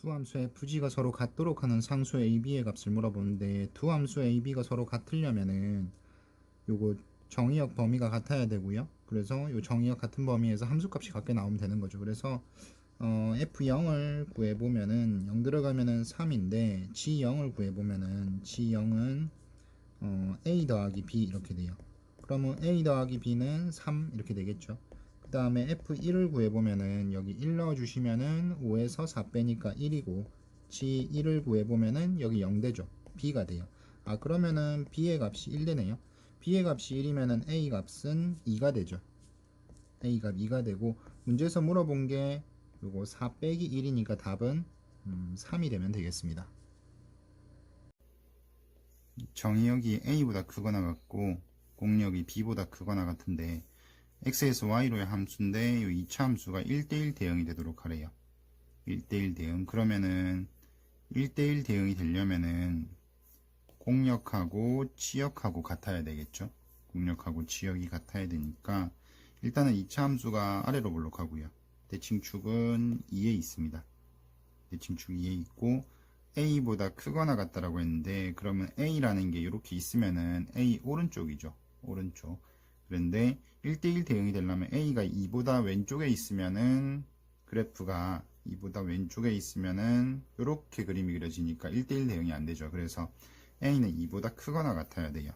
두 함수의 fg가 서로 같도록 하는 상수 ab의 값을 물어보는데, 두 함수 ab가 서로 같으려면은 요거 정의역 범위가 같아야 되고요. 그래서 요 정의역 같은 범위에서 함수값이 같게 나오면 되는 거죠. 그래서 f0을 구해보면은 0 들어가면은 3인데 g0을 구해보면은 g0은 a 더하기 b 이렇게 돼요. 그러면 a 더하기 b는 3 이렇게 되겠죠. 그 다음에 f1을 구해보면은 여기 1 넣어주시면은 5에서 4 빼니까 1이고, g1을 구해보면은 여기 0 되죠. b가 돼요. 그러면은 b의 값이 1 되네요. b의 값이 1이면은 a 값은 2가 되죠. a 값 2가 되고, 문제에서 물어본 게 요거 4 빼기 1이니까 답은 3이 되면 되겠습니다. 정의역이 a보다 크거나 같고 공역이 b보다 크거나 같은데, x에서 y로의 함수인데 이 2차 함수가 1대1 대응이 되도록 하래요. 1대1 대응. 그러면은 1대1 대응이 되려면은 공역하고 치역하고 같아야 되겠죠. 공역하고 치역이 같아야 되니까 일단은 2차 함수가 아래로 볼록하고요. 대칭축은 2에 있습니다. 대칭축 2에 있고 a보다 크거나 같다라고 했는데, 그러면 a라는 게 이렇게 있으면은 a 오른쪽이죠. 오른쪽. 그런데 1대1 대응이 되려면 a가 2보다 왼쪽에 있으면은, 그래프가 2보다 왼쪽에 있으면은 이렇게 그림이 그려지니까 1대1 대응이 안 되죠. 그래서 a는 2보다 크거나 같아야 돼요.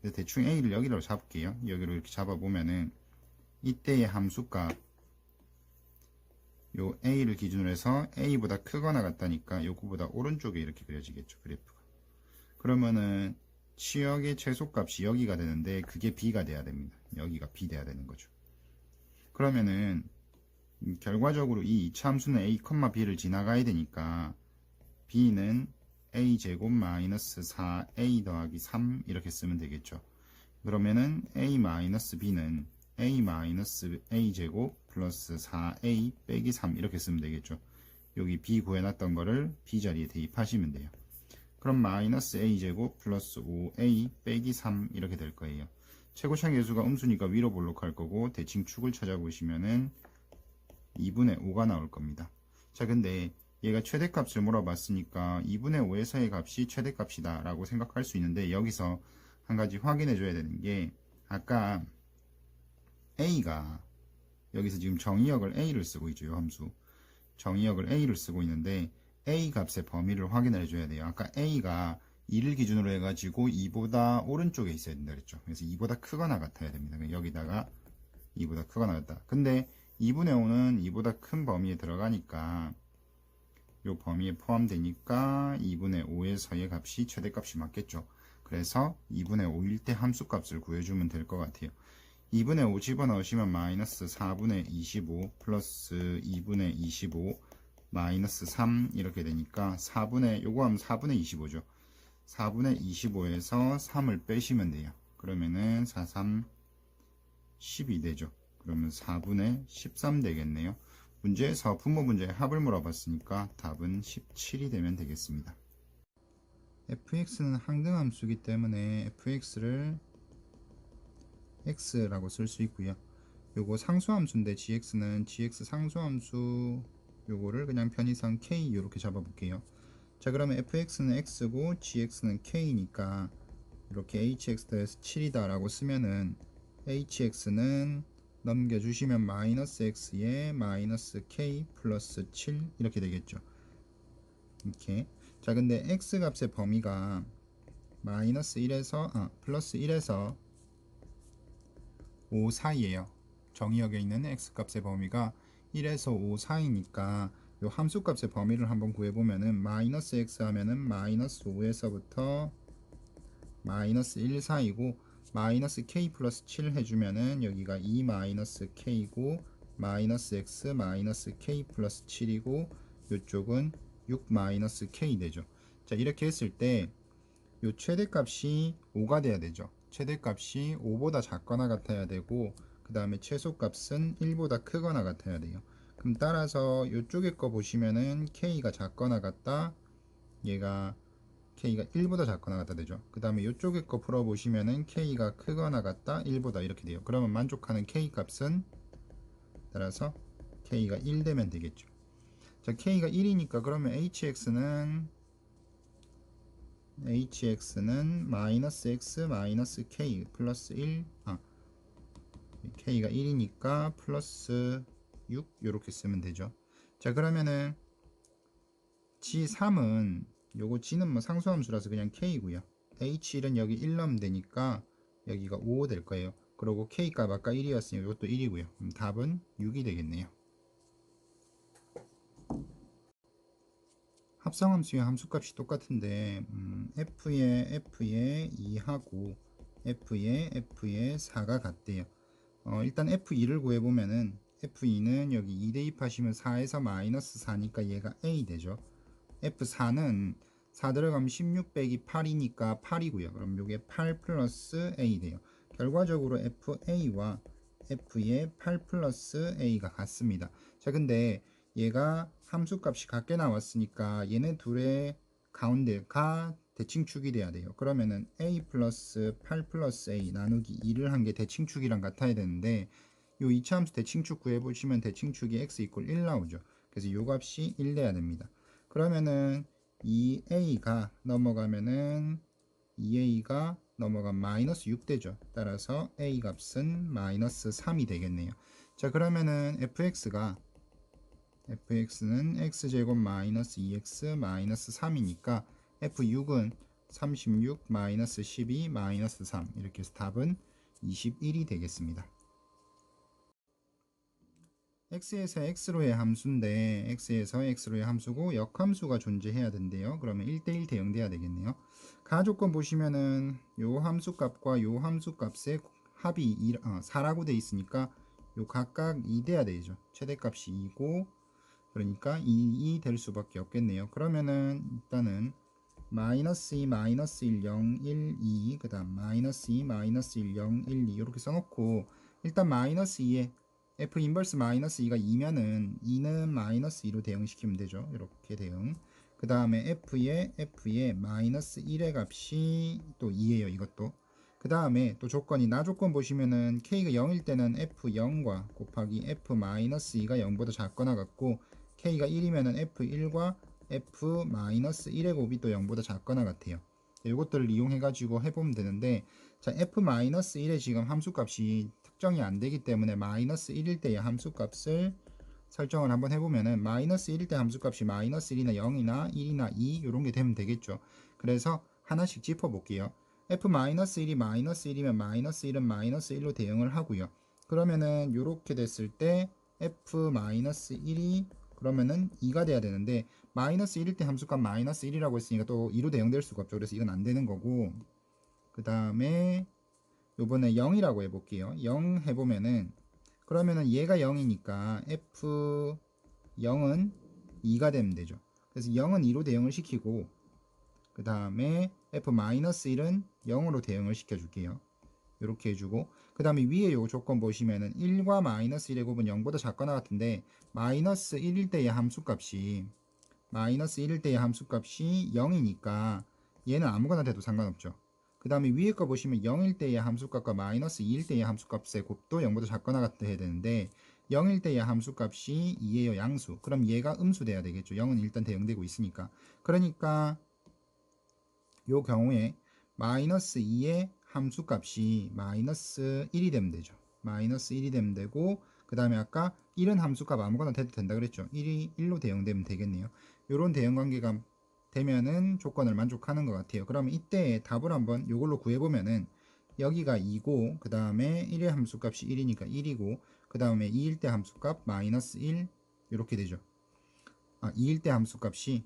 그래서 대충 a를 여기로 잡을게요. 여기로 이렇게 잡아보면은 이때의 함수값, 요 a를 기준으로 해서 a보다 크거나 같다니까 요거보다 오른쪽에 이렇게 그려지겠죠, 그래프가. 그러면은 치역의 최소값이 여기가 되는데 그게 b가 돼야 됩니다. 여기가 b 돼야 되는 거죠. 그러면은 결과적으로 이 2차 함수는 a, b를 지나가야 되니까 b는 a제곱 마이너스 4a 더하기 3 이렇게 쓰면 되겠죠. 그러면은 a 마이너스 b는 a 마이너스 a제곱 플러스 4a 빼기 3 이렇게 쓰면 되겠죠. 여기 b 구해놨던 거를 b 자리에 대입하시면 돼요. 그럼 마이너스 a제곱 플러스 5a 빼기 3 이렇게 될 거예요. 최고차 계수가 음수니까 위로 볼록할 거고, 대칭축을 찾아보시면은 2분의 5가 나올 겁니다. 자, 근데 얘가 최대값을 물어봤으니까 2분의 5에서의 값이 최대값이다 라고 생각할 수 있는데, 여기서 한 가지 확인해 줘야 되는 게, 아까 a가 여기서 지금 정의역을 a를 쓰고 있죠. 이 함수 정의역을 a를 쓰고 있는데 a 값의 범위를 확인을 해줘야 돼요. 아까 a가 2를 기준으로 해가지고 2보다 오른쪽에 있어야 된다 그랬죠. 그래서 2보다 크거나 같아야 됩니다. 여기다가 2보다 크거나 같다. 근데 2분의 5는 2보다 큰 범위에 들어가니까 이 범위에 포함되니까 2분의 5에서의 값이 최대값이 맞겠죠. 그래서 2분의 5일 때 함수값을 구해주면 될 것 같아요. 2분의 5 집어넣으시면 마이너스 4분의 25 플러스 2분의 25 마이너스 3 이렇게 되니까 요거 하면 4분의 25죠. 4분의 25에서 3을 빼시면 돼요. 그러면은 4, 3, 12 되죠. 그러면 4분의 13 되겠네요. 문제에서 분모 문제의 합을 물어봤으니까 답은 17이 되면 되겠습니다. fx는 항등함수이기 때문에 fx를 x라고 쓸 수 있고요. 요거 상수함수인데 gx는 gx 상수함수, 요거를 그냥 편의상 k 이렇게 잡아볼게요. 자, 그러면 fx는 x고 gx는 k니까 이렇게 hx 더해서 7이다 라고 쓰면은 hx는 넘겨주시면 마이너스 x에 마이너스 k 플러스 7 이렇게 되겠죠. 이렇게. 자, 근데 x 값의 범위가 마이너스 1에서 플러스 1에서 5 사이에요. 정의역에 있는 x값의 범위가 1에서 5 사이니까 요 함수값의 범위를 한번 구해보면은 마이너스 x 하면은 마이너스 5에서부터 마이너스 1 사이고, 마이너스 k 플러스 7 해주면은 여기가 2 마이너스 k고, 마이너스 x 마이너스 k 플러스 7이고, 요쪽은 6 마이너스 k 되죠. 자, 이렇게 했을 때 요 최대값이 5가 돼야 되죠. 최대값이 5보다 작거나 같아야 되고, 그 다음에 최소값은 1보다 크거나 같아야 돼요. 그럼 따라서 이쪽에 거 보시면은 k가 작거나 같다, 얘가 k가 1보다 작거나 같다 되죠. 그 다음에 이쪽에 거 풀어보시면은 k가 크거나 같다, 1보다 이렇게 돼요. 그러면 만족하는 k 값은 따라서 k가 1 되면 되겠죠. 자, K가 1이니까 그러면 hx는 마이너스 x 마이너스 k 플러스 1 K가 1이니까 플러스 6 요렇게 쓰면 되죠. 자, 그러면은 G3은 요거 G는 뭐 상수함수라서 그냥 K고요. H1은 여기 1 넣으면 되니까 여기가 5 될 거예요. 그리고 K 값 아까 1이었으니 이것도 1이고요. 그럼 답은 6이 되겠네요. 합성함수의 함수값이 똑같은데 F의 2하고 F의 4가 같대요. 일단 F2를 구해보면은 F2는 여기 2 대입하시면 4에서 마이너스 4니까 얘가 A 되죠. F4는 4 들어가면 16 빼기 8이니까 8이고요. 그럼 요게 8 플러스 A 돼요. 결과적으로 FA와 F의 8 플러스 A가 같습니다. 자, 근데 얘가 함수값이 같게 나왔으니까 얘네 둘의 가운데가 대칭축이 돼야 돼요. 그러면은 A 플러스 8 플러스 A 나누기 2를 한 게 대칭축이랑 같아야 되는데 요 이차함수 대칭축 구해보시면 대칭축이 x 이퀄 1 나오죠. 그래서 요 값이 1 돼야 됩니다. 그러면은 2a가 넘어가면은 2a가 넘어가면 마이너스 6 되죠. 따라서 a 값은 마이너스 3이 되겠네요. 자, 그러면은 fx는 x제곱 마이너스 2x 마이너스 3이니까 f6은 36 마이너스 12 마이너스 3 이렇게 해서 답은 21이 되겠습니다. x에서 x로의 함수인데 x에서 x로의 함수고 역함수가 존재해야 된대요. 그러면 1대1 대응돼야 되겠네요. 가조건 보시면은 요 함수값과 요 함수값의 합이 4라고 돼 있으니까 요 각각 2 돼야 되죠. 최대값이 2고 그러니까 2이 될 수밖에 없겠네요. 그러면은 일단은 마이너스 2 마이너스 1 0 1 2 그 다음 마이너스 2 마이너스 1 0 1 2 이렇게 써놓고 일단 마이너스 2에 f 인버스 마이너스 2가 2면은 2는 마이너스 2로 대응시키면 되죠. 이렇게 대응. 그 다음에 f의 마이너스 1의 값이 또 2예요. 이것도. 그 다음에 또 조건이 나 조건 보시면은 k가 0일 때는 f0과 곱하기 f 마이너스 2가 0보다 작거나 같고 k가 1이면은 f1과 f 마이너스 1의 곱이 또 0보다 작거나 같아요. 이것들을 이용해 가지고 해보면 되는데 자 f 마이너스 1의 지금 함수값이 특정이 안 되기 때문에 마이너스 1일 때의 함수값을 설정을 한번 해보면은 마이너스 1일 때 함수값이 마이너스 1이나 0이나 1이나 2 이런 게 되면 되겠죠. 그래서 하나씩 짚어 볼게요. f 마이너스 1이 마이너스 1이면 마이너스 1은 마이너스 1로 대응을 하고요. 그러면은 이렇게 됐을 때 f 마이너스 1이 그러면은 2가 돼야 되는데 마이너스 1일 때 함수값 마이너스 1이라고 했으니까 또 2로 대응될 수가 없죠. 그래서 이건 안 되는 거고 그 다음에 요번에 0이라고 해볼게요. 0 해보면은 그러면은 얘가 0이니까 f0은 2가 되면 되죠. 그래서 0은 2로 대응을 시키고 그 다음에 f-1은 0으로 대응을 시켜줄게요. 이렇게 해주고 그 다음에 위에 요 조건 보시면은 1과 마이너스 1의 곱은 0보다 작거나 같은데 마이너스 1일 때의 함수값이 0이니까 얘는 아무거나 돼도 상관없죠. 그 다음에 위에 거 보시면 0일 때의 함수값과 마이너스 2일 때의 함수값의 곱도 0보다 작거나 같다 해야 되는데 0일 때의 함수값이 2예요. 양수. 그럼 얘가 음수 돼야 되겠죠. 0은 일단 대응되고 있으니까. 그러니까 요 경우에 마이너스 2의 함수값이 마이너스 1이 되면 되죠. 마이너스 1이 되면 되고 그 다음에 아까 1은 함수값 아무거나 돼도 된다 그랬죠. 1이 1로 대응되면 되겠네요. 요런 대응관계가 되면은 조건을 만족하는 것 같아요. 그러면 이때 답을 한번 요걸로 구해보면은 여기가 2고 그 다음에 1의 함수값이 1이니까 1이고 그 다음에 2일 때 함수값 마이너스 1 이렇게 되죠. 2일 때 함수값이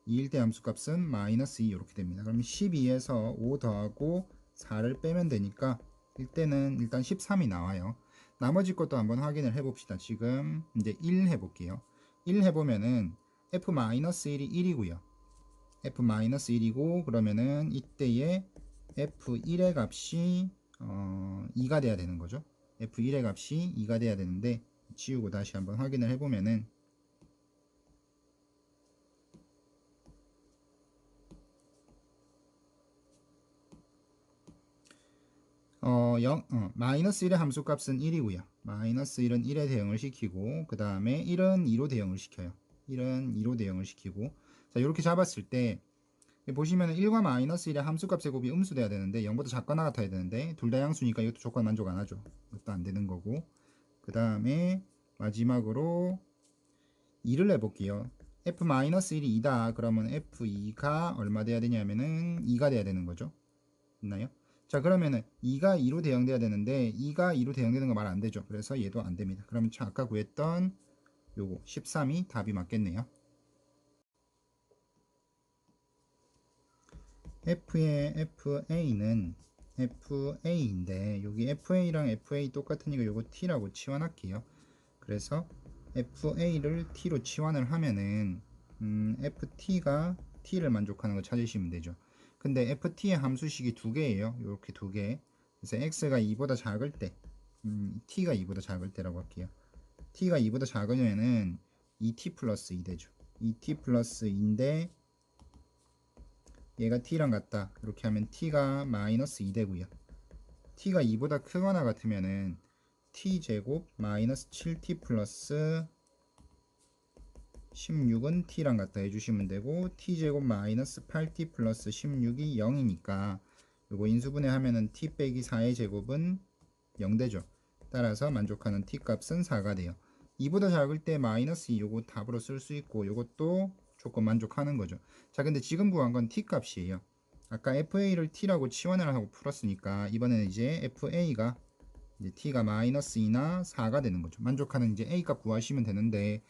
2일 때 함수값은 마이너스 2 이렇게 됩니다. 그럼 12에서 5 더하고 4를 빼면 되니까 이때는 일단 13이 나와요. 나머지 것도 한번 확인을 해봅시다. 지금 이제 1 해볼게요. 1 해보면은 f-1이 1이고요. f-1이고 그러면은 이때의 f1의 값이 2가 돼야 되는 거죠. f1의 값이 2가 돼야 되는데 지우고 다시 한번 확인을 해보면은 마이너스 1의 함수값은 1이고요. 마이너스 1은 1에 대응을 시키고 그 다음에 1은 2로 대응을 시켜요. 1은 2로 대응을 시키고 자 이렇게 잡았을 때 보시면 1과 마이너스 1의 함수값의 곱이 음수돼야 되는데 0보다 작거나 같아야 되는데 둘 다 양수니까 이것도 조건 만족 안 하죠. 이것도 안 되는 거고 그 다음에 마지막으로 2를 내볼게요. f-1이 2다. 그러면 f2가 얼마 돼야 되냐면은 2가 돼야 되는 거죠. 있나요? 자 그러면은 2가 2로 대응돼야 되는데 2가 2로 대응되는 거 말 안 되죠. 그래서 얘도 안 됩니다. 그러면 아까 구했던 요거 13이 답이 맞겠네요. f의 fa는 fa인데 여기 fa랑 fa 똑같으니까 요거 t라고 치환할게요. 그래서 fa를 t로 치환을 하면은 ft가 t를 만족하는 거 찾으시면 되죠. 근데 ft의 함수식이 두 개예요. 이렇게 두 개. 그래서 x가 2보다 작을 때 t가 2보다 작을 때라고 할게요. t가 2보다 작으면은 2t 플러스 2 되죠. 2t 플러스 2인데 얘가 t랑 같다. 이렇게 하면 t가 마이너스 2 되고요. t가 2보다 크거나 같으면은 t제곱 마이너스 7t 플러스 16은 t랑 같다 해주시면 되고 t제곱 마이너스 8t 플러스 16이 0이니까 요거 인수분해 하면은 t 빼기 4의 제곱은 0 되죠. 따라서 만족하는 t 값은 4가 돼요. 2보다 작을 때 마이너스 2 요거 답으로 쓸 수 있고 요것도 조건 만족하는 거죠. 자 근데 지금 구한 건 t 값이에요. 아까 fa를 t라고 치환을 하고 풀었으니까 이번에는 이제 fa가 이제 t가 마이너스 2나 4가 되는 거죠. 만족하는 이제 a 값 구하시면 되는데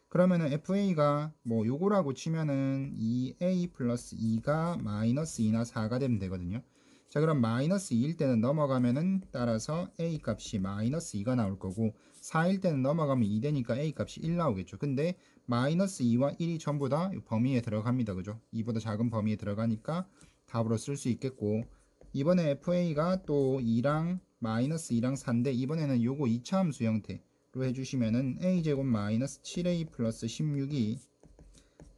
그러면은 fa가 뭐 요거라고 치면은 2a 플러스 2가 마이너스 2나 4가 되면 되거든요. 자 그럼 마이너스 2일 때는 넘어가면은 따라서 a 값이 마이너스 2가 나올 거고 4일 때는 넘어가면 2 되니까 a 값이 1 나오겠죠. 근데 마이너스 2와 1이 전부 다 범위에 들어갑니다. 그죠? 2보다 작은 범위에 들어가니까 답으로 쓸 수 있겠고 이번에 fa가 또 2랑 마이너스 2랑 4인데 이번에는 요거 2차 함수 형태로 해주시면은 a제곱 마이너스 7a 플러스 16이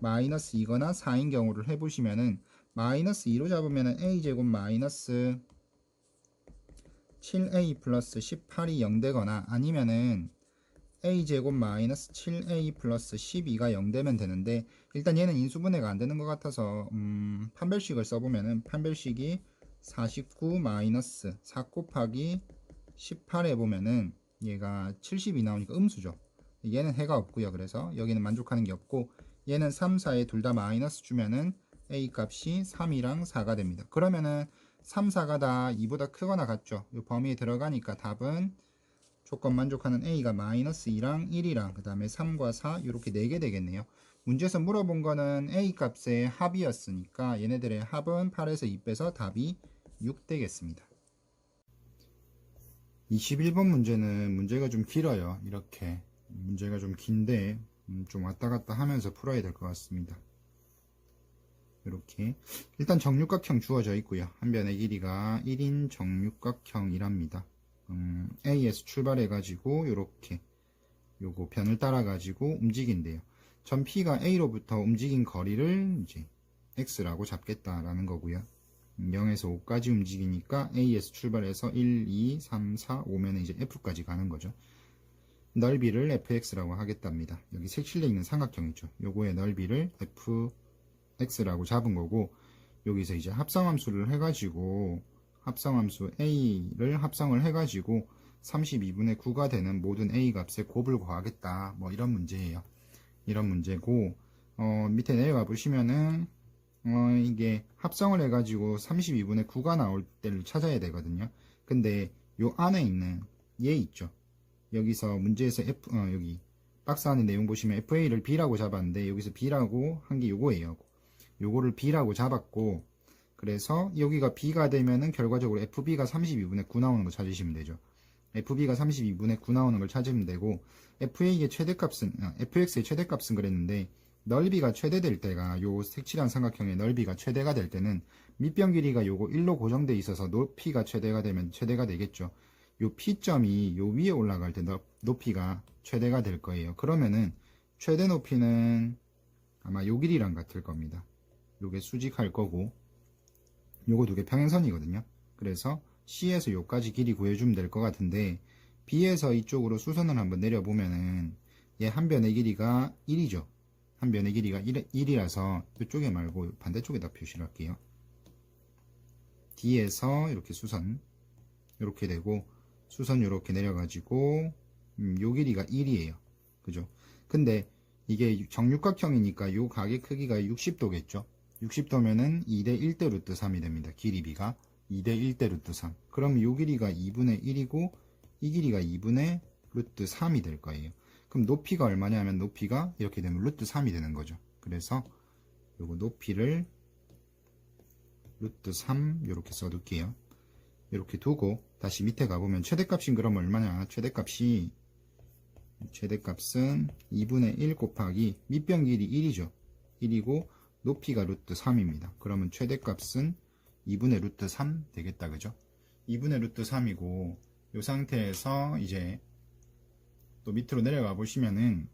마이너스 2거나 4인 경우를 해보시면은 마이너스 2로 잡으면은 a제곱 마이너스 7a 플러스 18이 0 되거나 아니면은 a제곱 마이너스 7a 플러스 12가 0 되면 되는데 일단 얘는 인수분해가 안 되는 것 같아서 판별식을 써보면은 판별식이 49 마이너스 4 곱하기 18 해보면은 얘가 70이 나오니까 음수죠. 얘는 해가 없고요. 그래서 여기는 만족하는 게 없고 얘는 3, 4에 둘 다 마이너스 주면은 a 값이 3이랑 4가 됩니다. 그러면은 3, 4가 다 2보다 크거나 같죠. 이 범위에 들어가니까 답은 조건 만족하는 a가 마이너스 2랑 1이랑 그 다음에 3과 4 이렇게 4개 되겠네요. 문제에서 물어본 거는 a 값의 합이었으니까 얘네들의 합은 8에서 2 빼서 답이 6 되겠습니다. 21번 문제는 문제가 좀 길어요. 이렇게 문제가 좀 긴데 좀 왔다 갔다 하면서 풀어야 될 것 같습니다. 이렇게 일단 정육각형 주어져 있고요. 한 변의 길이가 1인 정육각형이랍니다. A에서 출발해 가지고 이렇게 요거 변을 따라 가지고 움직인대요. 전 P가 A로부터 움직인 거리를 이제 X라고 잡겠다라는 거고요. 0에서 5까지 움직이니까 A에서 출발해서 1, 2, 3, 4, 5면 이제 F까지 가는 거죠. 넓이를 fx라고 하겠답니다. 여기 색칠되어 있는 삼각형이죠. 요거의 넓이를 fx라고 잡은 거고 여기서 이제 합성함수를 해가지고 합성함수 a를 합성을 해가지고 32분의 9가 되는 모든 a 값에 곱을 구하겠다. 뭐 이런 문제예요. 이런 문제고 밑에 내려가 보시면은 이게 합성을 해가지고 32분의 9가 나올 때를 찾아야 되거든요. 근데 요 안에 있는 얘 있죠. 여기서 문제에서 여기 박스 안에 내용 보시면 FA를 B라고 잡았는데 여기서 B라고 한 게 요거예요. 요거를 B라고 잡았고 그래서 여기가 B가 되면은 결과적으로 FB가 32분의 9 나오는 거 찾으시면 되죠. FB가 32분의 9 나오는 걸 찾으면 되고 FA의 최대값은 FX의 최대값은 그랬는데 넓이가 최대될 때가 요 색칠한 삼각형의 넓이가 최대가 될 때는 밑변 길이가 요거 1로 고정돼 있어서 높이가 최대가 되면 최대가 되겠죠. 요 P점이 요 위에 올라갈 때 높이가 최대가 될 거예요. 그러면은 최대 높이는 아마 요 길이랑 같을 겁니다. 요게 수직할 거고 요거 두 개 평행선이거든요. 그래서 C에서 요까지 길이 구해주면 될 것 같은데 B에서 이쪽으로 수선을 한번 내려보면은 얘 한 변의 길이가 1이죠. 한 변의 길이가 1이라서 이쪽에 말고 반대쪽에다 표시를 할게요. D에서 이렇게 수선 이렇게 되고 수선 이렇게 내려가지고 요 길이가 1이에요. 그죠? 근데 이게 정육각형이니까 요 각의 크기가 60도겠죠? 60도면은 2대 1대 루트 3이 됩니다. 길이 B가 2대 1대 루트 3. 그럼 요 길이가 2분의 1이고 이 길이가 2분의 루트 3이 될 거예요. 그럼 높이가 얼마냐면 높이가 이렇게 되면 루트 3이 되는 거죠. 그래서 요거 높이를 루트 3 이렇게 써둘게요. 이렇게 두고 다시 밑에 가보면 최대값인 그럼 얼마냐? 최대값은 2분의 1 곱하기 밑변 길이 1이죠. 1이고 높이가 루트 3입니다. 그러면 최대값은 2분의 루트 3 되겠다. 그죠? 2분의 루트 3이고 이 상태에서 이제 또 밑으로 내려가 보시면은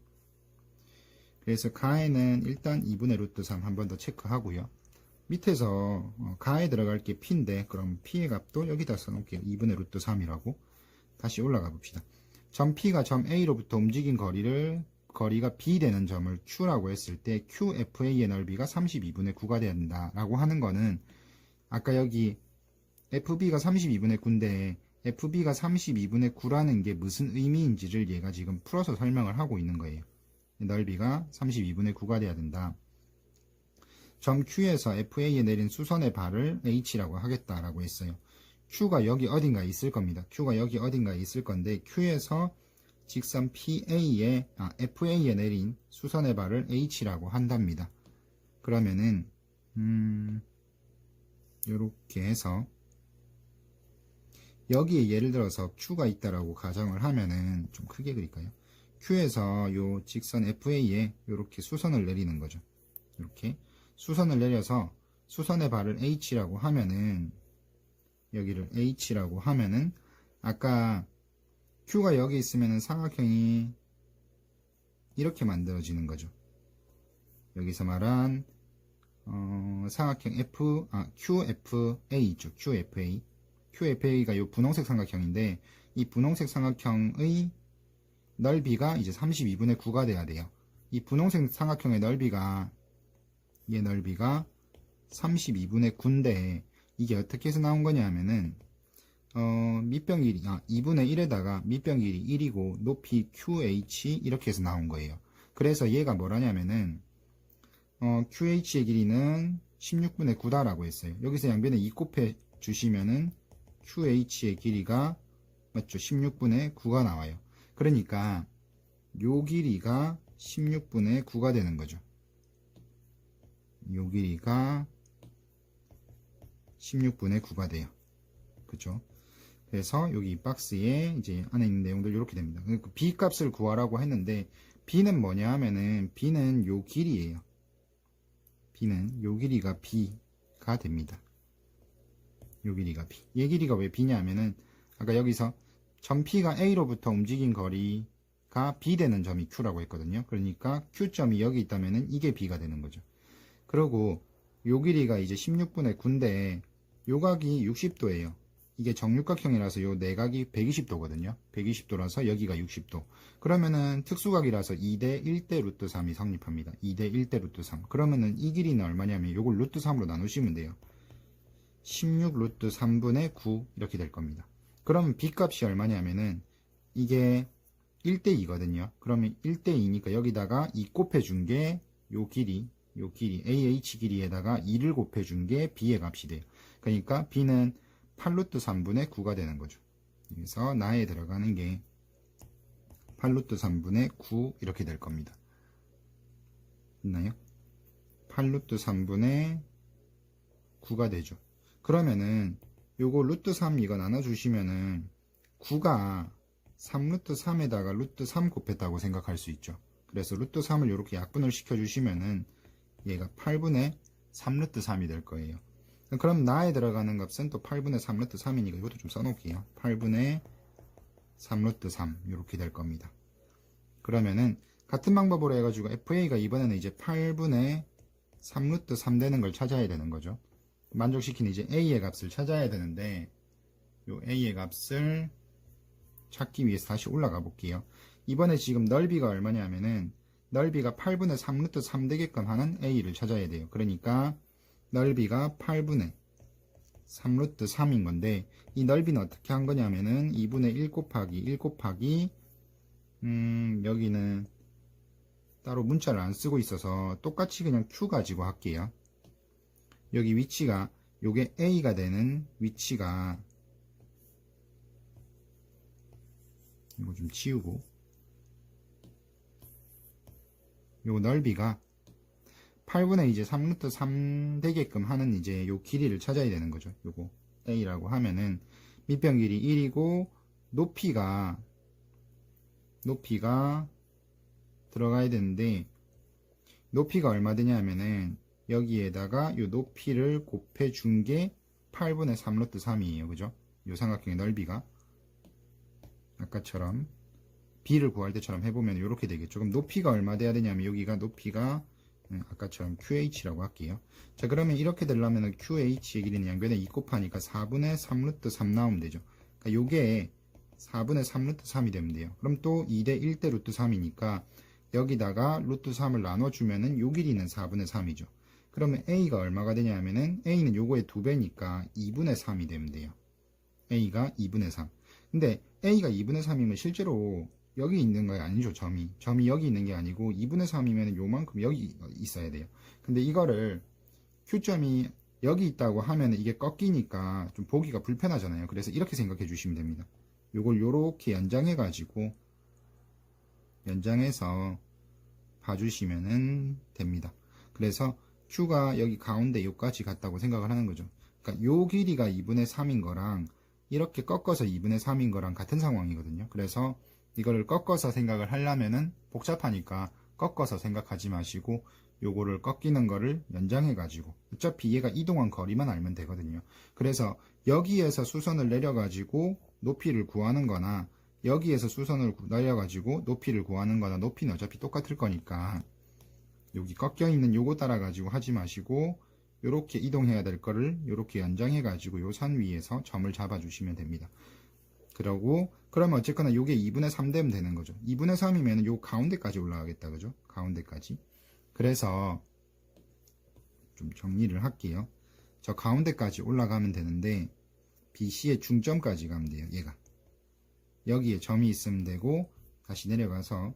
그래서 가에는 일단 2분의 루트 3 한 번 더 체크하고요. 밑에서 가에 들어갈 게 P인데 그럼 P의 값도 여기다 써놓을게요. 2분의 루트 3이라고. 다시 올라가 봅시다. 점 P가 점 A로부터 움직인 거리가 B 되는 점을 Q라고 했을 때 QFA의 넓이가 32분의 9가 된다 라고 하는 거는 아까 여기 FB가 32분의 9인데 FB가 32분의 9라는 게 무슨 의미인지를 얘가 지금 풀어서 설명을 하고 있는 거예요. 넓이가 32분의 9가 돼야 된다. 점 Q에서 FA에 내린 수선의 발을 H라고 하겠다라고 했어요. Q가 여기 어딘가에 있을 겁니다. Q가 여기 어딘가에 있을 건데 Q에서 직선 FA에 내린 수선의 발을 H라고 한답니다. 그러면은 요렇게 해서 여기에 예를 들어서 Q가 있다라고 가정을 하면은 좀 크게 그릴까요? Q에서 요 직선 FA에 요렇게 수선을 내리는 거죠. 이렇게 수선을 내려서 수선의 발을 H라고 하면은 여기를 H라고 하면은 아까 Q가 여기 있으면은 삼각형이 이렇게 만들어지는 거죠. 여기서 말한 삼각형 QFA 있죠. QFA가 요 분홍색 삼각형인데 이 분홍색 삼각형의 넓이가 이제 32분의 9가 돼야 돼요. 이 분홍색 삼각형의 넓이가 얘 넓이가 32분의 9인데 이게 어떻게 해서 나온 거냐 하면은 밑변 길이 2분의 1에다가 밑변 길이 1이고 높이 QH 이렇게 해서 나온 거예요. 그래서 얘가 뭐라냐면은 QH의 길이는 16분의 9다라고 했어요. 여기서 양변에 2 곱해 주시면은 QH의 길이가 맞죠? 16분의 9가 나와요. 그러니까 요 길이가 16분의 9가 되는 거죠. 요 길이가 16분의 9가 돼요. 그죠? 그래서 여기 이 박스에 이제 안에 있는 내용들 이렇게 됩니다. B 값을 구하라고 했는데 B는 뭐냐 하면은 B는 요 길이에요. B는 요 길이가 B가 됩니다. 요 길이가 B. 얘 길이가 왜 B냐 하면은 아까 여기서 점 P가 A로부터 움직인 거리가 B 되는 점이 Q라고 했거든요. 그러니까 Q점이 여기 있다면은 이게 B가 되는 거죠. 그리고 요 길이가 이제 16분의 9인데 요 각이 60도예요. 이게 정육각형이라서 요 내각이 120도거든요. 120도라서 여기가 60도. 그러면은 특수각이라서 2대 1대 루트 3이 성립합니다. 2대 1대 루트 3. 그러면은 이 길이는 얼마냐면 요걸 루트 3으로 나누시면 돼요. 16 루트 3분의 9 이렇게 될 겁니다. 그러면 B 값이 얼마냐면은 이게 1대2거든요. 그러면 1대2니까 여기다가 2 곱해준 게 요 길이 AH 길이에다가 2를 곱해준 게 B의 값이 돼요. 그러니까 B는 8루트 3분의 9가 되는 거죠. 그래서 나에 들어가는 게 8루트 3분의 9 이렇게 될 겁니다. 있나요? 8루트 3분의 9가 되죠. 그러면은 요거 루트 3 이거 나눠주시면은 9가 3루트 3에다가 루트 3 곱했다고 생각할 수 있죠. 그래서 루트 3을 이렇게 약분을 시켜주시면은 얘가 8분의 3루트 3이 될 거예요. 그럼 나에 들어가는 값은 또 8분의 3루트 3이니까 이것도 좀 써놓을게요. 8분의 3루트 3 이렇게 될 겁니다. 그러면은 같은 방법으로 해가지고 FA가 이번에는 이제 8분의 3루트 3 되는 걸 찾아야 되는 거죠. 만족시키는 이제 A의 값을 찾아야 되는데 요 A의 값을 찾기 위해서 다시 올라가 볼게요. 이번에 지금 넓이가 얼마냐면은 넓이가 8분의 3 루트 3 되게끔 하는 a를 찾아야 돼요. 그러니까 넓이가 8분의 3 루트 3인 건데 이 넓이는 어떻게 한 거냐면은 2분의 1 곱하기 1 곱하기 여기는 따로 문자를 안 쓰고 있어서 똑같이 그냥 q 가지고 할게요. 여기 위치가 요게 a가 되는 위치가 이거 좀 치우고 요 넓이가 8분의 이제 3루트 3 되게끔 하는 이제 요 길이를 찾아야 되는 거죠. 요거 a라고 하면은 밑변 길이 1이고 높이가 들어가야 되는데 높이가 얼마 되냐면은 여기에다가 요 높이를 곱해 준 게 8분의 3루트 3이에요. 그죠? 요 삼각형의 넓이가 아까처럼 b를 구할 때처럼 해보면 이렇게 되겠죠. 그럼 높이가 얼마 돼야 되냐면 여기가 높이가 아까처럼 QH라고 할게요. 자, 그러면 이렇게 되려면 QH의 길이는 양변에 2 곱하니까 4분의 3루트 3 나오면 되죠. 그러니까 요게 4분의 3루트 3이 되면 돼요. 그럼 또 2대 1대 루트 3이니까 여기다가 루트 3을 나눠주면은 요 길이는 4분의 3이죠. 그러면 A가 얼마가 되냐면은 A는 요거의 2배니까 2분의 3이 되면 돼요. A가 2분의 3. 근데 A가 2분의 3이면 실제로 여기 있는 거 아니죠. 점이 여기 있는 게 아니고 2분의 3이면 요만큼 여기 있어야 돼요. 근데 이거를 Q점이 여기 있다고 하면 이게 꺾이니까 좀 보기가 불편하잖아요. 그래서 이렇게 생각해 주시면 됩니다. 요걸 요렇게 연장해서 봐주시면 됩니다. 그래서 Q가 여기 가운데 요까지 갔다고 생각을 하는 거죠. 그러니까 요 길이가 2분의 3인 거랑 이렇게 꺾어서 2분의 3인 거랑 같은 상황이거든요. 그래서 이거를 꺾어서 생각을 하려면은 복잡하니까 꺾어서 생각하지 마시고 요거를 꺾이는 거를 연장해 가지고 어차피 얘가 이동한 거리만 알면 되거든요. 그래서 여기에서 수선을 내려 가지고 높이를 구하는 거나 여기에서 수선을 내려 가지고 높이를 구하는 거나 높이는 어차피 똑같을 거니까 여기 꺾여 있는 요거 따라 가지고 하지 마시고 요렇게 이동해야 될 거를 요렇게 연장해 가지고 요 선 위에서 점을 잡아 주시면 됩니다. 그러면 어쨌거나 요게 2분의 3 되면 되는 거죠. 2분의 3이면 요 가운데까지 올라가겠다. 그죠? 가운데까지. 그래서 좀 정리를 할게요. 저 가운데까지 올라가면 되는데 BC의 중점까지 가면 돼요. 얘가. 여기에 점이 있으면 되고 다시 내려가서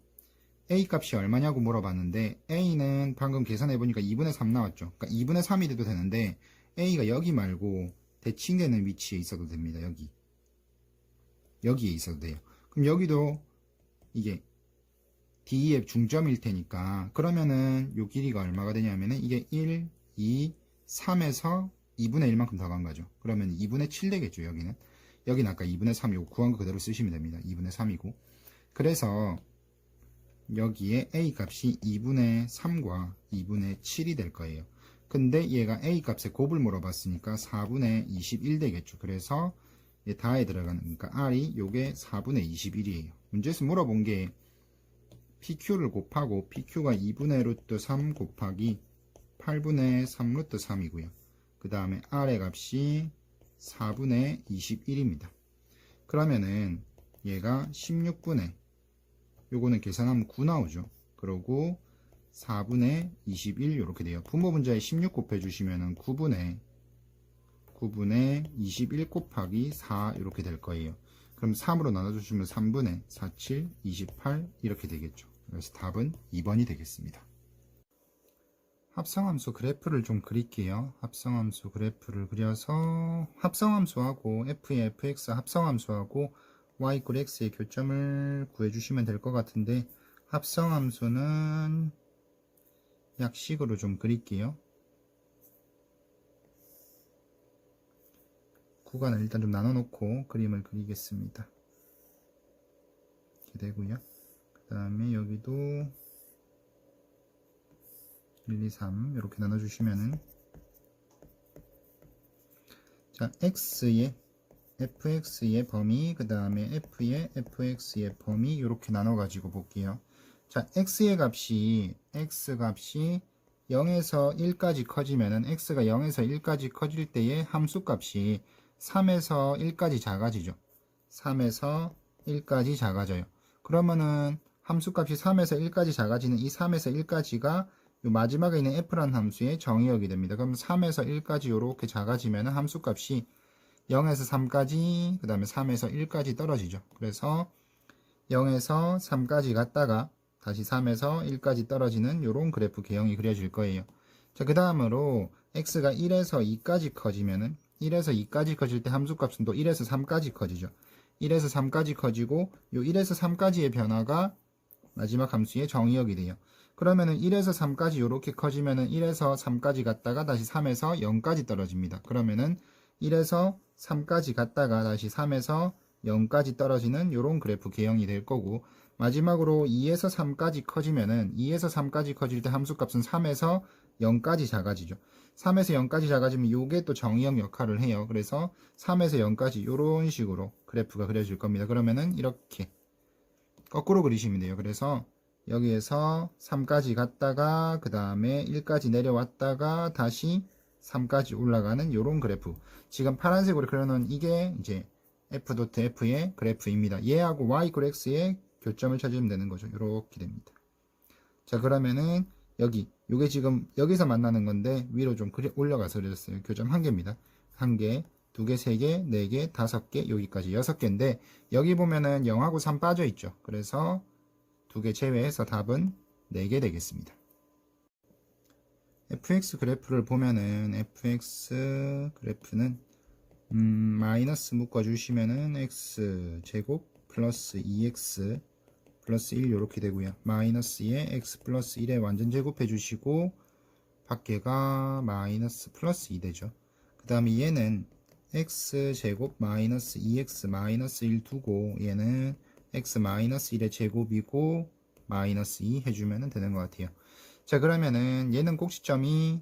A 값이 얼마냐고 물어봤는데 A는 방금 계산해보니까 2분의 3 나왔죠. 그러니까 2분의 3이 돼도 되는데 A가 여기 말고 대칭되는 위치에 있어도 됩니다. 여기에 있어도 돼요. 그럼 여기도 이게 D의 중점일 테니까 그러면은 요 길이가 얼마가 되냐면은 이게 1, 2, 3에서 2분의 1만큼 더 간 거죠. 그러면 2분의 7 되겠죠. 여기는 아까 2분의 3 이고 구한 거 그대로 쓰시면 됩니다. 2분의 3이고 그래서 여기에 A 값이 2분의 3과 2분의 7이 될 거예요. 근데 얘가 A 값에 곱을 물어봤으니까 4분의 21 되겠죠. 그래서 다에 들어가는, 그러니까 R이 요게 4분의 21이에요. 문제에서 물어본 게 PQ를 곱하고 PQ가 2분의 루트 3 곱하기 8분의 3 루트 3이고요. 그 다음에 R의 값이 4분의 21입니다. 그러면은 얘가 16분의 요거는 계산하면 9 나오죠. 그러고 4분의 21 이렇게 돼요. 분모 분자에 16 곱해주시면 9분의 21 곱하기 4 이렇게 될 거예요. 그럼 3으로 나눠주시면 3분의 47, 28 이렇게 되겠죠. 그래서 답은 2번이 되겠습니다. 합성함수 그래프를 좀 그릴게요. 합성함수 그래프를 그려서 합성함수하고 f의 fx 합성함수하고 y = x의 교점을 구해주시면 될 것 같은데 합성함수는 약식으로 좀 그릴게요. 구간을 일단 좀 나눠 놓고 그림을 그리겠습니다. 이렇게 되고요. 그 다음에 여기도 1, 2, 3 이렇게 나눠주시면은 자 x의 fx의 범위 그 다음에 f의 fx의 범위 이렇게 나눠 가지고 볼게요. 자 x의 값이 x 값이 0에서 1까지 커지면은 x가 0에서 1까지 커질 때의 함수 값이 3에서 1까지 작아지죠. 3에서 1까지 작아져요. 그러면은 함수값이 3에서 1까지 작아지는 이 3에서 1까지가 요 마지막에 있는 f라는 함수의 정의역이 됩니다. 그럼 3에서 1까지 이렇게 작아지면 함수값이 0에서 3까지, 그 다음에 3에서 1까지 떨어지죠. 그래서 0에서 3까지 갔다가 다시 3에서 1까지 떨어지는 이런 그래프 개형이 그려질 거예요. 자, 그 다음으로 x가 1에서 2까지 커지면은 1에서 2까지 커질 때 함수값은 또 1에서 3까지 커지죠. 1에서 3까지 커지고 요 1에서 3까지의 변화가 마지막 함수의 정의역이 돼요. 그러면은 1에서 3까지 이렇게 커지면은 1에서 3까지 갔다가 다시 3에서 0까지 떨어집니다. 그러면은 1에서 3까지 갔다가 다시 3에서 0까지 떨어지는 이런 그래프 개형이 될 거고, 마지막으로 2에서 3까지 커지면은 2에서 3까지 커질 때 함수값은 3에서 0까지 작아지죠. 3에서 0까지 작아지면 이게 또 정의역 역할을 해요. 그래서 3에서 0까지 이런 식으로 그래프가 그려질 겁니다. 그러면은 이렇게 거꾸로 그리시면 돼요. 그래서 여기에서 3까지 갔다가 그 다음에 1까지 내려왔다가 다시 3까지 올라가는 이런 그래프. 지금 파란색으로 그려놓은 이게 이제 f.f의 그래프입니다. 얘하고 y = x의 교점을 찾으면 되는 거죠. 이렇게 됩니다. 자, 그러면은 여기 요게 지금 여기서 만나는 건데 위로 좀 올려가서 그려졌어요. 교점 1개입니다. 1개, 2개, 3개, 4개, 5개, 여기까지 6개인데 여기 보면은 0하고 3 빠져 있죠. 그래서 2개 제외해서 답은 4개 되겠습니다. fx 그래프를 보면은 fx 그래프는 마이너스 묶어주시면은 x 제곱 플러스 2x 플러스 1 이렇게 되고요. 마이너스 2에 x 플러스 1에 완전 제곱해 주시고 밖에가 마이너스 플러스 2 되죠. 그 다음에 얘는 x 제곱 마이너스 2x 마이너스 1 두고 얘는 x 마이너스 1의 제곱이고 마이너스 2 해주면 되는 것 같아요. 자, 그러면은 얘는 꼭지점이